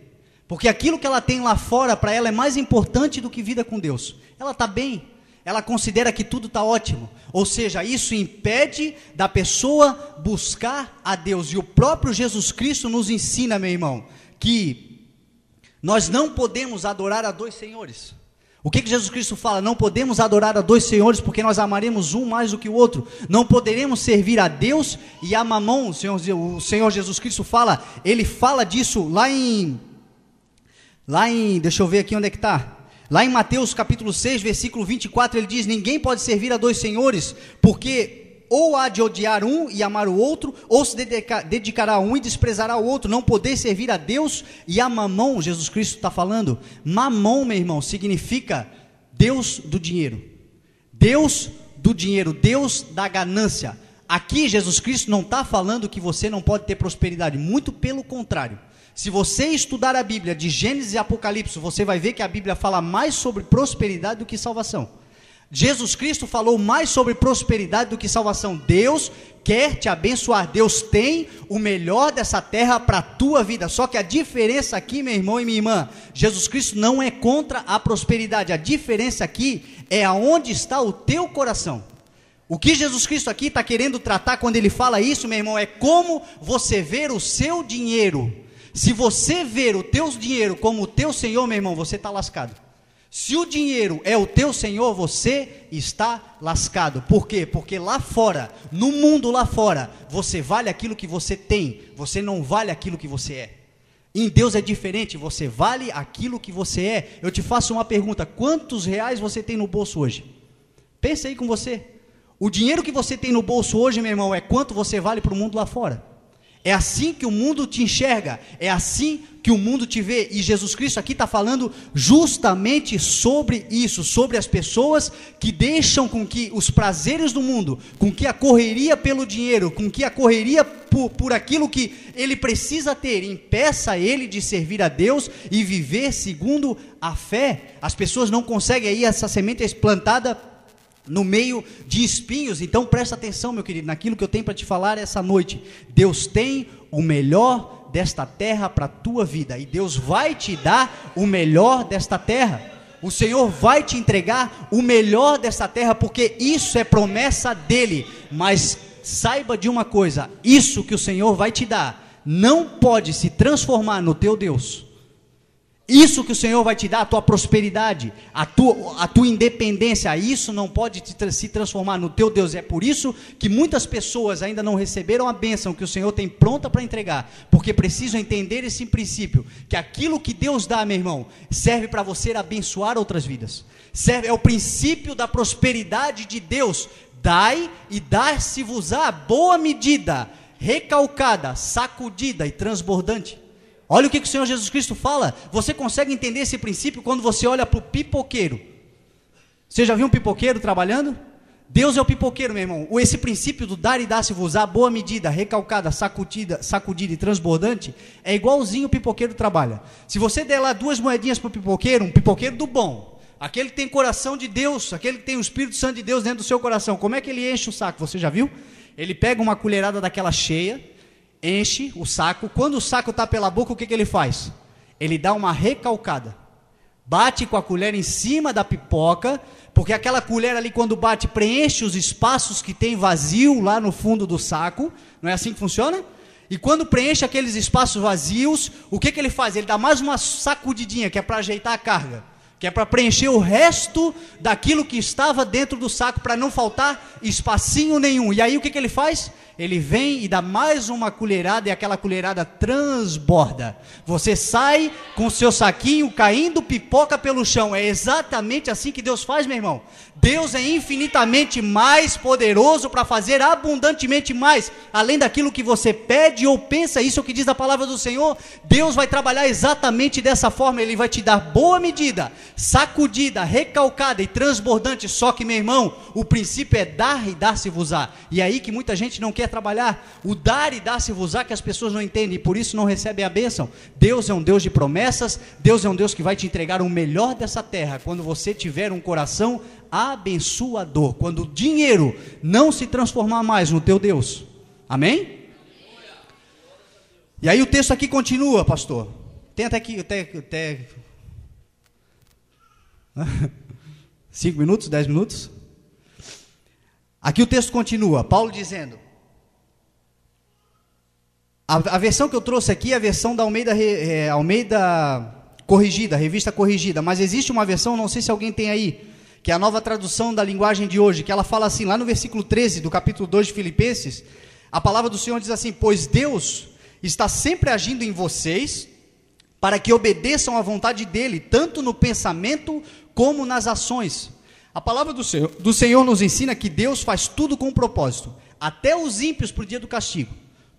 [SPEAKER 2] porque aquilo que ela tem lá fora, para ela é mais importante do que vida com Deus. Ela está bem, ela considera que tudo está ótimo, ou seja, isso impede da pessoa buscar a Deus. E o próprio Jesus Cristo nos ensina, meu irmão, que nós não podemos adorar a dois senhores. O que Jesus Cristo fala? Não podemos adorar a dois senhores, porque nós amaremos um mais do que o outro. Não poderemos servir a Deus e a Mamon. O Senhor Jesus Cristo fala, ele fala disso lá em, deixa eu ver aqui onde é que está. Lá em Mateus capítulo 6, versículo 24, ele diz: ninguém pode servir a dois senhores, porque ou há de odiar um e amar o outro, ou se dedicará a um e desprezará o outro. Não poder servir a Deus e a Mamon. Jesus Cristo está falando. Mamon, meu irmão, significa Deus do dinheiro. Deus do dinheiro, Deus da ganância. Aqui Jesus Cristo não está falando que você não pode ter prosperidade, muito pelo contrário. Se você estudar a Bíblia de Gênesis e Apocalipse, você vai ver que a Bíblia fala mais sobre prosperidade do que salvação. Jesus Cristo falou mais sobre prosperidade do que salvação. Deus quer te abençoar. Deus tem o melhor dessa terra para a tua vida. Só que a diferença aqui, meu irmão e minha irmã, Jesus Cristo não é contra a prosperidade. A diferença aqui é aonde está o teu coração. O que Jesus Cristo aqui está querendo tratar quando ele fala isso, meu irmão, é como você ver o seu dinheiro. Se você ver o teu dinheiro como o teu Senhor, meu irmão, você está lascado. Se o dinheiro é o teu Senhor, você está lascado. Por quê? Porque lá fora, no mundo lá fora, você vale aquilo que você tem, você não vale aquilo que você é. Em Deus é diferente, você vale aquilo que você é. Eu te faço uma pergunta: quantos reais você tem no bolso hoje? Pensa aí com você. O dinheiro que você tem no bolso hoje, meu irmão, é quanto você vale para o mundo lá fora. É assim que o mundo te enxerga, é assim que o mundo te vê. E Jesus Cristo aqui está falando justamente sobre isso, sobre as pessoas que deixam com que os prazeres do mundo, com que a correria pelo dinheiro, com que a correria por aquilo que ele precisa ter, impeça ele de servir a Deus e viver segundo a fé. As pessoas não conseguem, aí essa semente é plantada no meio de espinhos. Então presta atenção, meu querido, naquilo que eu tenho para te falar essa noite. Deus tem o melhor desta terra para a tua vida, e Deus vai te dar o melhor desta terra. O Senhor vai te entregar o melhor desta terra, porque isso é promessa dele. Mas saiba de uma coisa: isso que o Senhor vai te dar não pode se transformar no teu Deus. Isso que o Senhor vai te dar, a tua prosperidade, a tua independência, isso não pode se transformar no teu Deus. É por isso que muitas pessoas ainda não receberam a bênção que o Senhor tem pronta para entregar, porque precisam entender esse princípio, que aquilo que Deus dá, meu irmão, serve para você abençoar outras vidas. É o princípio da prosperidade de Deus. Dai e dar-se-vos-á boa medida, recalcada, sacudida e transbordante. Olha o que o Senhor Jesus Cristo fala. Você consegue entender esse princípio quando você olha para o pipoqueiro? Você já viu um pipoqueiro trabalhando? Deus é o pipoqueiro, meu irmão. Esse princípio do dar e dar-se-vos-á, boa medida, recalcada, sacudida e transbordante, é igualzinho o pipoqueiro trabalha. Se você der lá 2 moedinhas para o pipoqueiro, um pipoqueiro do bom, aquele que tem coração de Deus, aquele que tem o Espírito Santo de Deus dentro do seu coração, como é que ele enche o saco? Você já viu? Ele pega uma colherada daquela cheia, enche o saco. Quando o saco está pela boca, o que ele faz? Ele dá uma recalcada, bate com a colher em cima da pipoca, porque aquela colher ali, quando bate, preenche os espaços que tem vazio lá no fundo do saco. Não é assim que funciona? E quando preenche aqueles espaços vazios, o que ele faz? Ele dá mais uma sacudidinha, que é para ajeitar a carga, que é para preencher o resto daquilo que estava dentro do saco, para não faltar espacinho nenhum. E aí o que ele faz? Ele vem e dá mais uma colherada, e aquela colherada transborda. Você sai com o seu saquinho caindo pipoca pelo chão. É exatamente assim que Deus faz, meu irmão. Deus é infinitamente mais poderoso para fazer abundantemente mais, além daquilo que você pede ou pensa. Isso é o que diz a palavra do Senhor. Deus vai trabalhar exatamente dessa forma. Ele vai te dar boa medida, sacudida, recalcada e transbordante. Só que, meu irmão, o princípio é dar e dar-se-vos-á. E é aí que muita gente não quer trabalhar. O dar e dar-se-vos-á que as pessoas não entendem, e por isso não recebem a bênção. Deus é um Deus de promessas. Deus é um Deus que vai te entregar o melhor dessa terra, quando você tiver um coração abençoador, quando o dinheiro não se transformar mais no teu Deus. Amém? E aí o texto aqui continua, pastor. Tem até 5 minutos, 10 minutos. Aqui o texto continua, Paulo dizendo, a versão que eu trouxe aqui é a versão da Almeida corrigida, revista corrigida, mas existe uma versão, não sei se alguém tem aí, que é a nova tradução da linguagem de hoje, que ela fala assim, lá no versículo 13 do capítulo 2 de Filipenses, a palavra do Senhor diz assim: pois Deus está sempre agindo em vocês, para que obedeçam à vontade dEle, tanto no pensamento como nas ações. A palavra do Senhor nos ensina que Deus faz tudo com um propósito, até os ímpios para o dia do castigo.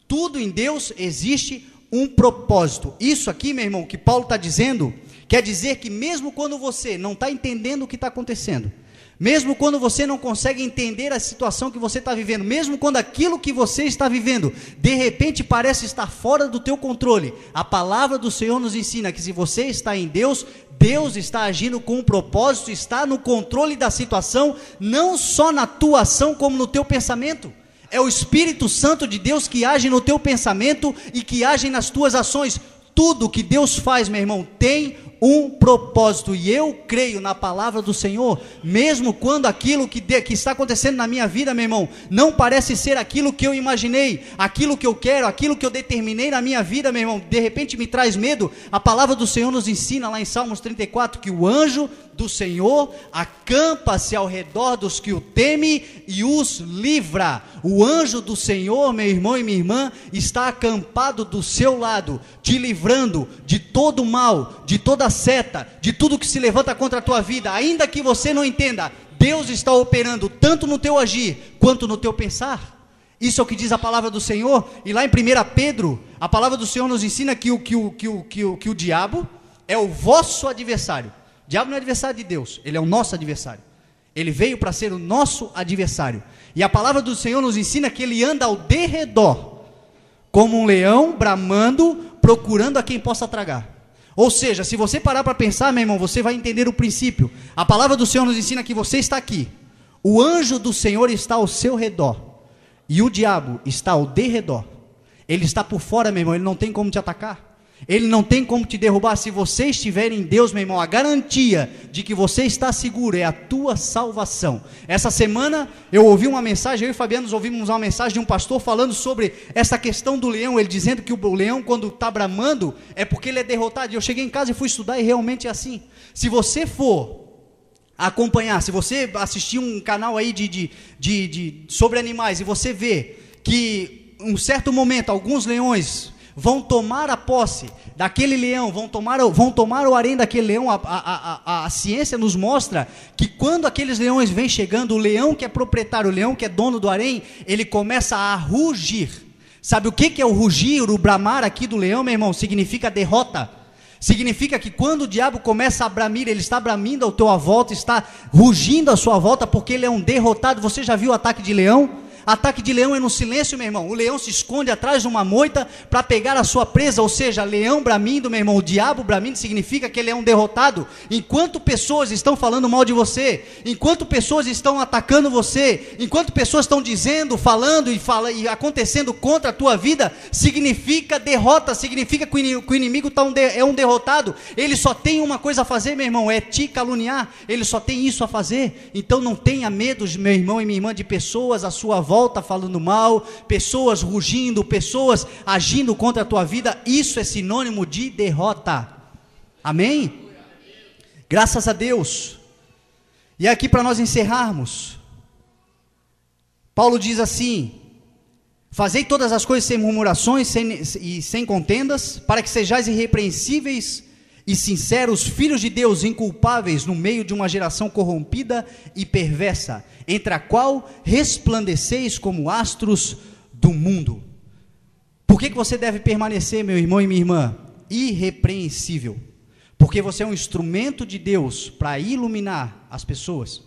[SPEAKER 2] Tudo em Deus existe um propósito. Isso aqui, meu irmão, que Paulo está dizendo, quer dizer que mesmo quando você não está entendendo o que está acontecendo, mesmo quando você não consegue entender a situação que você está vivendo, mesmo quando aquilo que você está vivendo, de repente parece estar fora do teu controle, a palavra do Senhor nos ensina que se você está em Deus, Deus está agindo com um propósito, está no controle da situação, não só na tua ação, como no teu pensamento. É o Espírito Santo de Deus que age no teu pensamento e que age nas tuas ações. Tudo que Deus faz, meu irmão, tem um propósito, e eu creio na palavra do Senhor, mesmo quando aquilo que está acontecendo na minha vida, meu irmão, não parece ser aquilo que eu imaginei, aquilo que eu quero, aquilo que eu determinei na minha vida, meu irmão, de repente me traz medo. A palavra do Senhor nos ensina lá em Salmos 34, que o anjo do Senhor acampa-se ao redor dos que o temem e os livra. O anjo do Senhor, meu irmão e minha irmã, está acampado do seu lado, te livrando de todo mal, de toda seta, de tudo que se levanta contra a tua vida. Ainda que você não entenda, Deus está operando tanto no teu agir, quanto no teu pensar. Isso é o que diz a palavra do Senhor. E lá em 1 Pedro, a palavra do Senhor nos ensina que o diabo é o vosso adversário. O diabo não é adversário de Deus, ele é o nosso adversário. Ele veio para ser o nosso adversário. E a palavra do Senhor nos ensina que ele anda ao derredor, como um leão bramando, procurando a quem possa tragar. Ou seja, se você parar para pensar, meu irmão, você vai entender o princípio. A palavra do Senhor nos ensina que você está aqui, o anjo do Senhor está ao seu redor, e o diabo está ao derredor. Ele está por fora, meu irmão, ele não tem como te atacar. Ele não tem como te derrubar. Se você estiver em Deus, meu irmão, a garantia de que você está seguro é a tua salvação. Essa semana eu ouvi uma mensagem, eu e Fabiano ouvimos uma mensagem de um pastor falando sobre essa questão do leão, ele dizendo que o leão, quando está bramando, é porque ele é derrotado. E eu cheguei em casa e fui estudar e realmente é assim. Se você for acompanhar, se você assistir um canal aí sobre animais e você vê que em um certo momento alguns leões vão tomar a posse daquele leão, vão tomar o harém daquele leão, a ciência nos mostra que quando aqueles leões vêm chegando, o leão que é proprietário, o leão que é dono do harém, ele começa a rugir. Sabe o que é o rugir, o bramar aqui do leão, meu irmão? Significa derrota. Significa que quando o diabo começa a bramir, ele está bramindo ao teu volta, está rugindo à sua volta, porque ele é um derrotado. Você já viu o ataque de leão? Ataque de leão é no silêncio, meu irmão. O leão se esconde atrás de uma moita para pegar a sua presa, ou seja, leão bramindo, meu irmão, o diabo bramindo significa que ele é um derrotado. Enquanto pessoas estão falando mal de você, enquanto pessoas estão atacando você, enquanto pessoas estão dizendo, falando e acontecendo contra a tua vida, significa derrota, significa que o inimigo é um derrotado. Ele só tem uma coisa a fazer, meu irmão, é te caluniar. Ele só tem isso a fazer. Então não tenha medo, meu irmão e minha irmã, de pessoas à sua volta falando mal, pessoas rugindo, pessoas agindo contra a tua vida. Isso é sinônimo de derrota. Amém? Graças a Deus. E aqui para nós encerrarmos, Paulo diz assim: fazei todas as coisas sem murmurações e sem contendas, para que sejais irrepreensíveis e sinceros, filhos de Deus, inculpáveis no meio de uma geração corrompida e perversa, entre a qual resplandeceis como astros do mundo. Por que você deve permanecer, meu irmão e minha irmã? Irrepreensível. Porque você é um instrumento de Deus para iluminar as pessoas.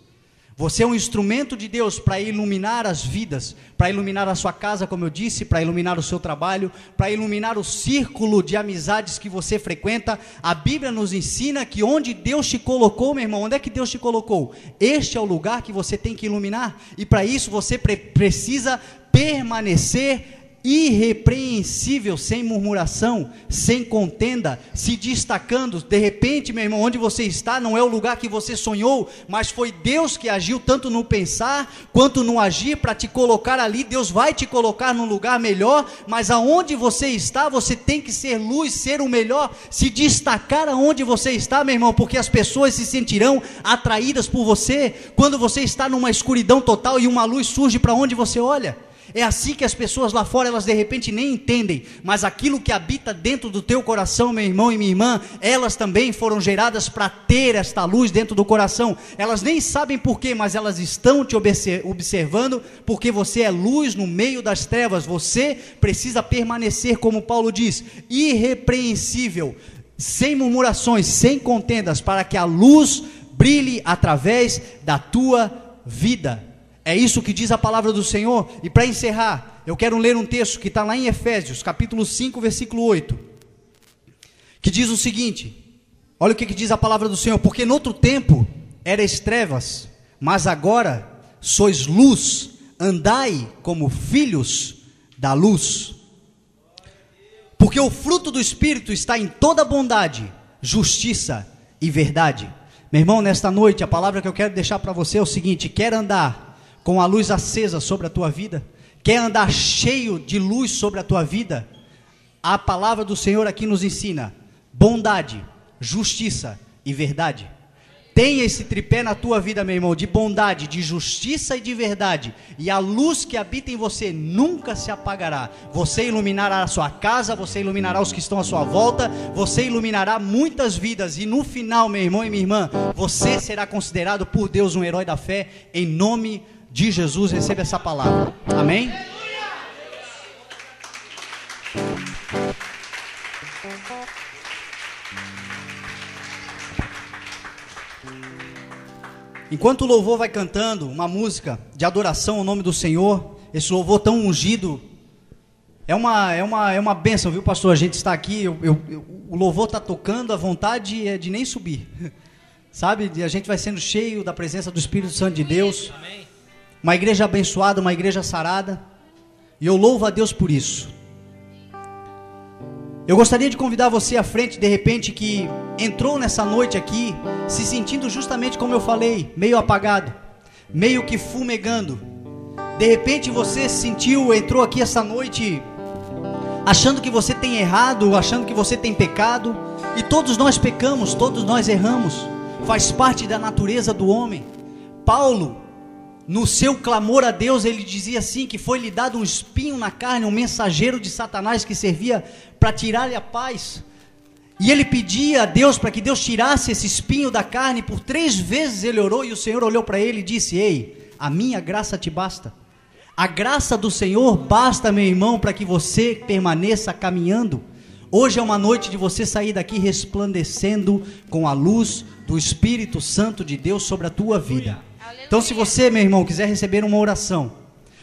[SPEAKER 2] Você é um instrumento de Deus para iluminar as vidas, para iluminar a sua casa, como eu disse, para iluminar o seu trabalho, para iluminar o círculo de amizades que você frequenta. A Bíblia nos ensina que onde Deus te colocou, meu irmão, onde é que Deus te colocou? Este é o lugar que você tem que iluminar, e para isso você precisa permanecer irrepreensível, sem murmuração, sem contenda, se destacando. De repente, meu irmão, onde você está não é o lugar que você sonhou, mas foi Deus que agiu tanto no pensar quanto no agir para te colocar ali. Deus vai te colocar num lugar melhor, mas aonde você está, você tem que ser luz, ser o melhor, se destacar aonde você está, meu irmão, porque as pessoas se sentirão atraídas por você quando você está numa escuridão total e uma luz surge para onde você olha. É assim que as pessoas lá fora, elas de repente nem entendem, mas aquilo que habita dentro do teu coração, meu irmão e minha irmã, elas também foram geradas para ter esta luz dentro do coração. Elas nem sabem porquê, mas elas estão te observando, porque você é luz no meio das trevas. Você precisa permanecer, como Paulo diz, irrepreensível, sem murmurações, sem contendas, para que a luz brilhe através da tua vida. É isso que diz a palavra do Senhor. E para encerrar, eu quero ler um texto que está lá em Efésios, capítulo 5, versículo 8, que diz o seguinte: olha o que diz a palavra do Senhor: porque noutro tempo erais trevas, mas agora sois luz, andai como filhos da luz. Porque o fruto do Espírito está em toda bondade, justiça e verdade. Meu irmão, nesta noite, a palavra que eu quero deixar para você é o seguinte: quer andar com a luz acesa sobre a tua vida? Quer andar cheio de luz sobre a tua vida? A palavra do Senhor aqui nos ensina bondade, justiça e verdade. Tenha esse tripé na tua vida, meu irmão, de bondade, de justiça e de verdade, e a luz que habita em você nunca se apagará. Você iluminará a sua casa, você iluminará os que estão à sua volta, você iluminará muitas vidas, e no final, meu irmão e minha irmã, você será considerado por Deus um herói da fé. Em nome de Jesus, receba essa palavra. Amém? Enquanto o louvor vai cantando uma música de adoração ao nome do Senhor, esse louvor tão ungido, é uma bênção, viu, pastor? A gente está aqui, o louvor está tocando, a vontade é de nem subir, sabe? A gente vai sendo cheio da presença do Espírito Santo de Deus. Amém. Uma igreja abençoada, uma igreja sarada, e eu louvo a Deus por isso. Eu gostaria de convidar você à frente, de repente, que entrou nessa noite aqui, se sentindo justamente como eu falei, meio apagado, meio que fumegando. De repente você entrou aqui essa noite achando que você tem errado, achando que você tem pecado. E todos nós pecamos, todos nós erramos, faz parte da natureza do homem. Paulo, no seu clamor a Deus, ele dizia assim, que foi lhe dado um espinho na carne, um mensageiro de Satanás que servia para tirar-lhe a paz. E ele pedia a Deus para que Deus tirasse esse espinho da carne. Por 3 vezes ele orou, e o Senhor olhou para ele e disse: ei, a minha graça te basta. A graça do Senhor basta, meu irmão, para que você permaneça caminhando. Hoje é uma noite de você sair daqui resplandecendo com a luz do Espírito Santo de Deus sobre a tua vida. Então, se você, meu irmão, quiser receber uma oração,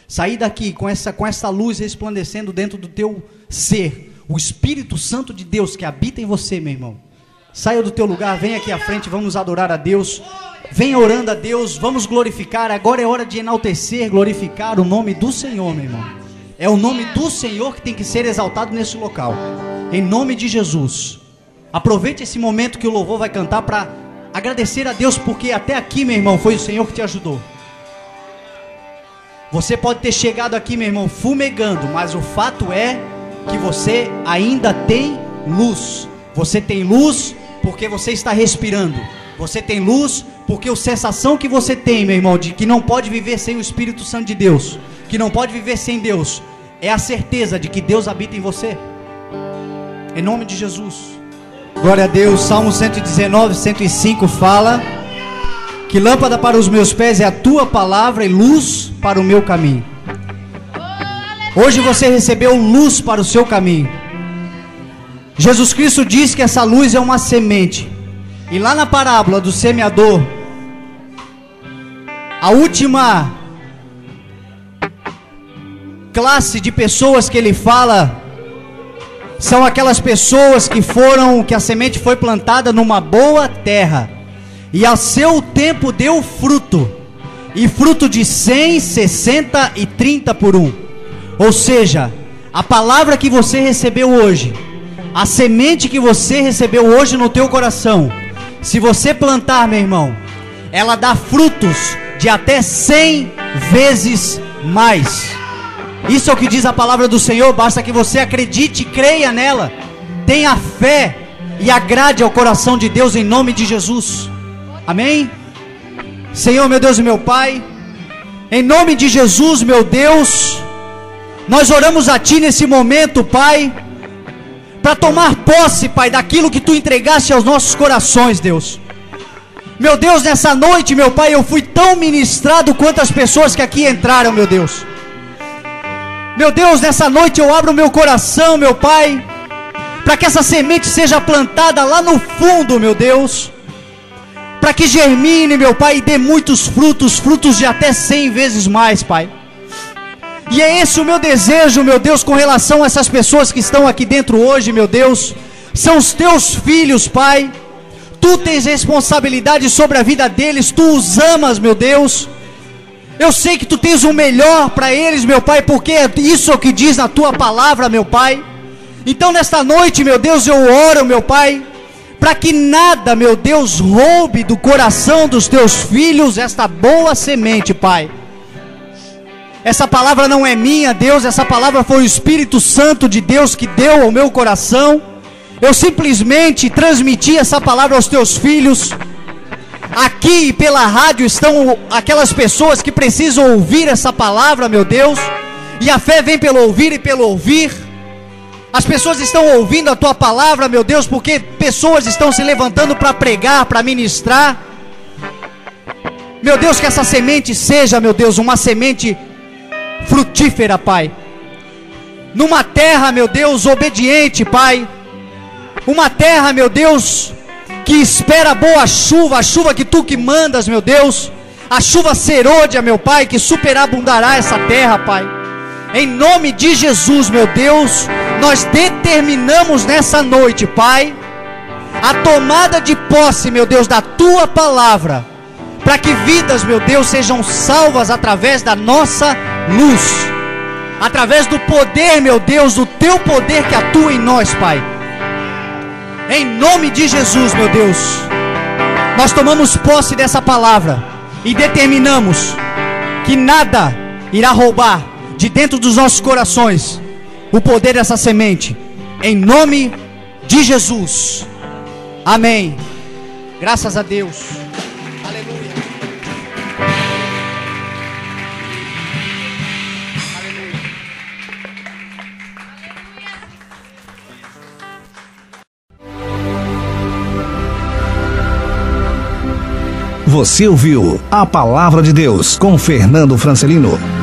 [SPEAKER 2] sair daqui com essa luz resplandecendo dentro do teu ser, o Espírito Santo de Deus que habita em você, meu irmão, saia do teu lugar, vem aqui à frente, vamos adorar a Deus. Venha orando a Deus, vamos glorificar. Agora é hora de enaltecer, glorificar o nome do Senhor, meu irmão. É o nome do Senhor que tem que ser exaltado nesse local, em nome de Jesus. Aproveite esse momento que o louvor vai cantar para agradecer a Deus, porque até aqui, meu irmão, foi o Senhor que te ajudou. Você pode ter chegado aqui, meu irmão, fumegando, mas o fato é que você ainda tem luz. Você tem luz porque você está respirando. Você tem luz porque a sensação que você tem, meu irmão, de que não pode viver sem o Espírito Santo de Deus, que não pode viver sem Deus, é a certeza de que Deus habita em você. Em nome de Jesus. Glória a Deus. Salmo 119, 105 fala que lâmpada para os meus pés é a tua palavra e luz para o meu caminho. Hoje você recebeu luz para o seu caminho. Jesus Cristo diz que essa luz é uma semente. E lá na parábola do semeador, a última classe de pessoas que ele fala são aquelas pessoas que a semente foi plantada numa boa terra, e a seu tempo deu fruto, e fruto de 100, 60 e 30 por 1. Ou seja, a palavra que você recebeu hoje, a semente que você recebeu hoje no teu coração, se você plantar, meu irmão, ela dá frutos de até 100 vezes mais. Isso é o que diz a palavra do Senhor. Basta que você acredite e creia nela, tenha fé e agrade ao coração de Deus em nome de Jesus. Amém? Senhor, meu Deus e meu Pai, em nome de Jesus, meu Deus, nós oramos a Ti nesse momento, Pai, para tomar posse, Pai, daquilo que Tu entregaste aos nossos corações, Deus. Meu Deus, nessa noite, meu Pai, eu fui tão ministrado quanto as pessoas que aqui entraram, meu Deus. Meu Deus, nessa noite eu abro o meu coração, meu Pai, para que essa semente seja plantada lá no fundo, meu Deus, para que germine, meu Pai, e dê muitos frutos, frutos de até 100 vezes mais, Pai. E é esse o meu desejo, meu Deus, com relação a essas pessoas que estão aqui dentro hoje, meu Deus. São os Teus filhos, Pai. Tu tens responsabilidade sobre a vida deles, Tu os amas, meu Deus. Eu sei que Tu tens o melhor para eles, meu Pai, porque isso é o que diz na Tua palavra, meu Pai. Então nesta noite, meu Deus, eu oro, meu Pai, para que nada, meu Deus, roube do coração dos Teus filhos esta boa semente, Pai. Essa palavra não é minha, Deus, essa palavra foi o Espírito Santo de Deus que deu ao meu coração. Eu simplesmente transmiti essa palavra aos Teus filhos. Aqui pela rádio estão aquelas pessoas que precisam ouvir essa palavra, meu Deus. E a fé vem pelo ouvir e pelo ouvir. As pessoas estão ouvindo a Tua palavra, meu Deus, porque pessoas estão se levantando para pregar, para ministrar. Meu Deus, que essa semente seja, meu Deus, uma semente frutífera, Pai, numa terra, meu Deus, obediente, Pai, uma terra, meu Deus, que espera boa chuva, a chuva que Tu que mandas, meu Deus, a chuva serôdia, meu Pai, que superabundará essa terra, Pai, em nome de Jesus, meu Deus. Nós determinamos nessa noite, Pai, a tomada de posse, meu Deus, da Tua palavra, para que vidas, meu Deus, sejam salvas através da nossa luz, através do poder, meu Deus, do Teu poder que atua em nós, Pai. Em nome de Jesus, meu Deus, nós tomamos posse dessa palavra e determinamos que nada irá roubar de dentro dos nossos corações o poder dessa semente. Em nome de Jesus. Amém. Graças a Deus. Aleluia.
[SPEAKER 1] Você ouviu a Palavra de Deus com Fernando Francelino.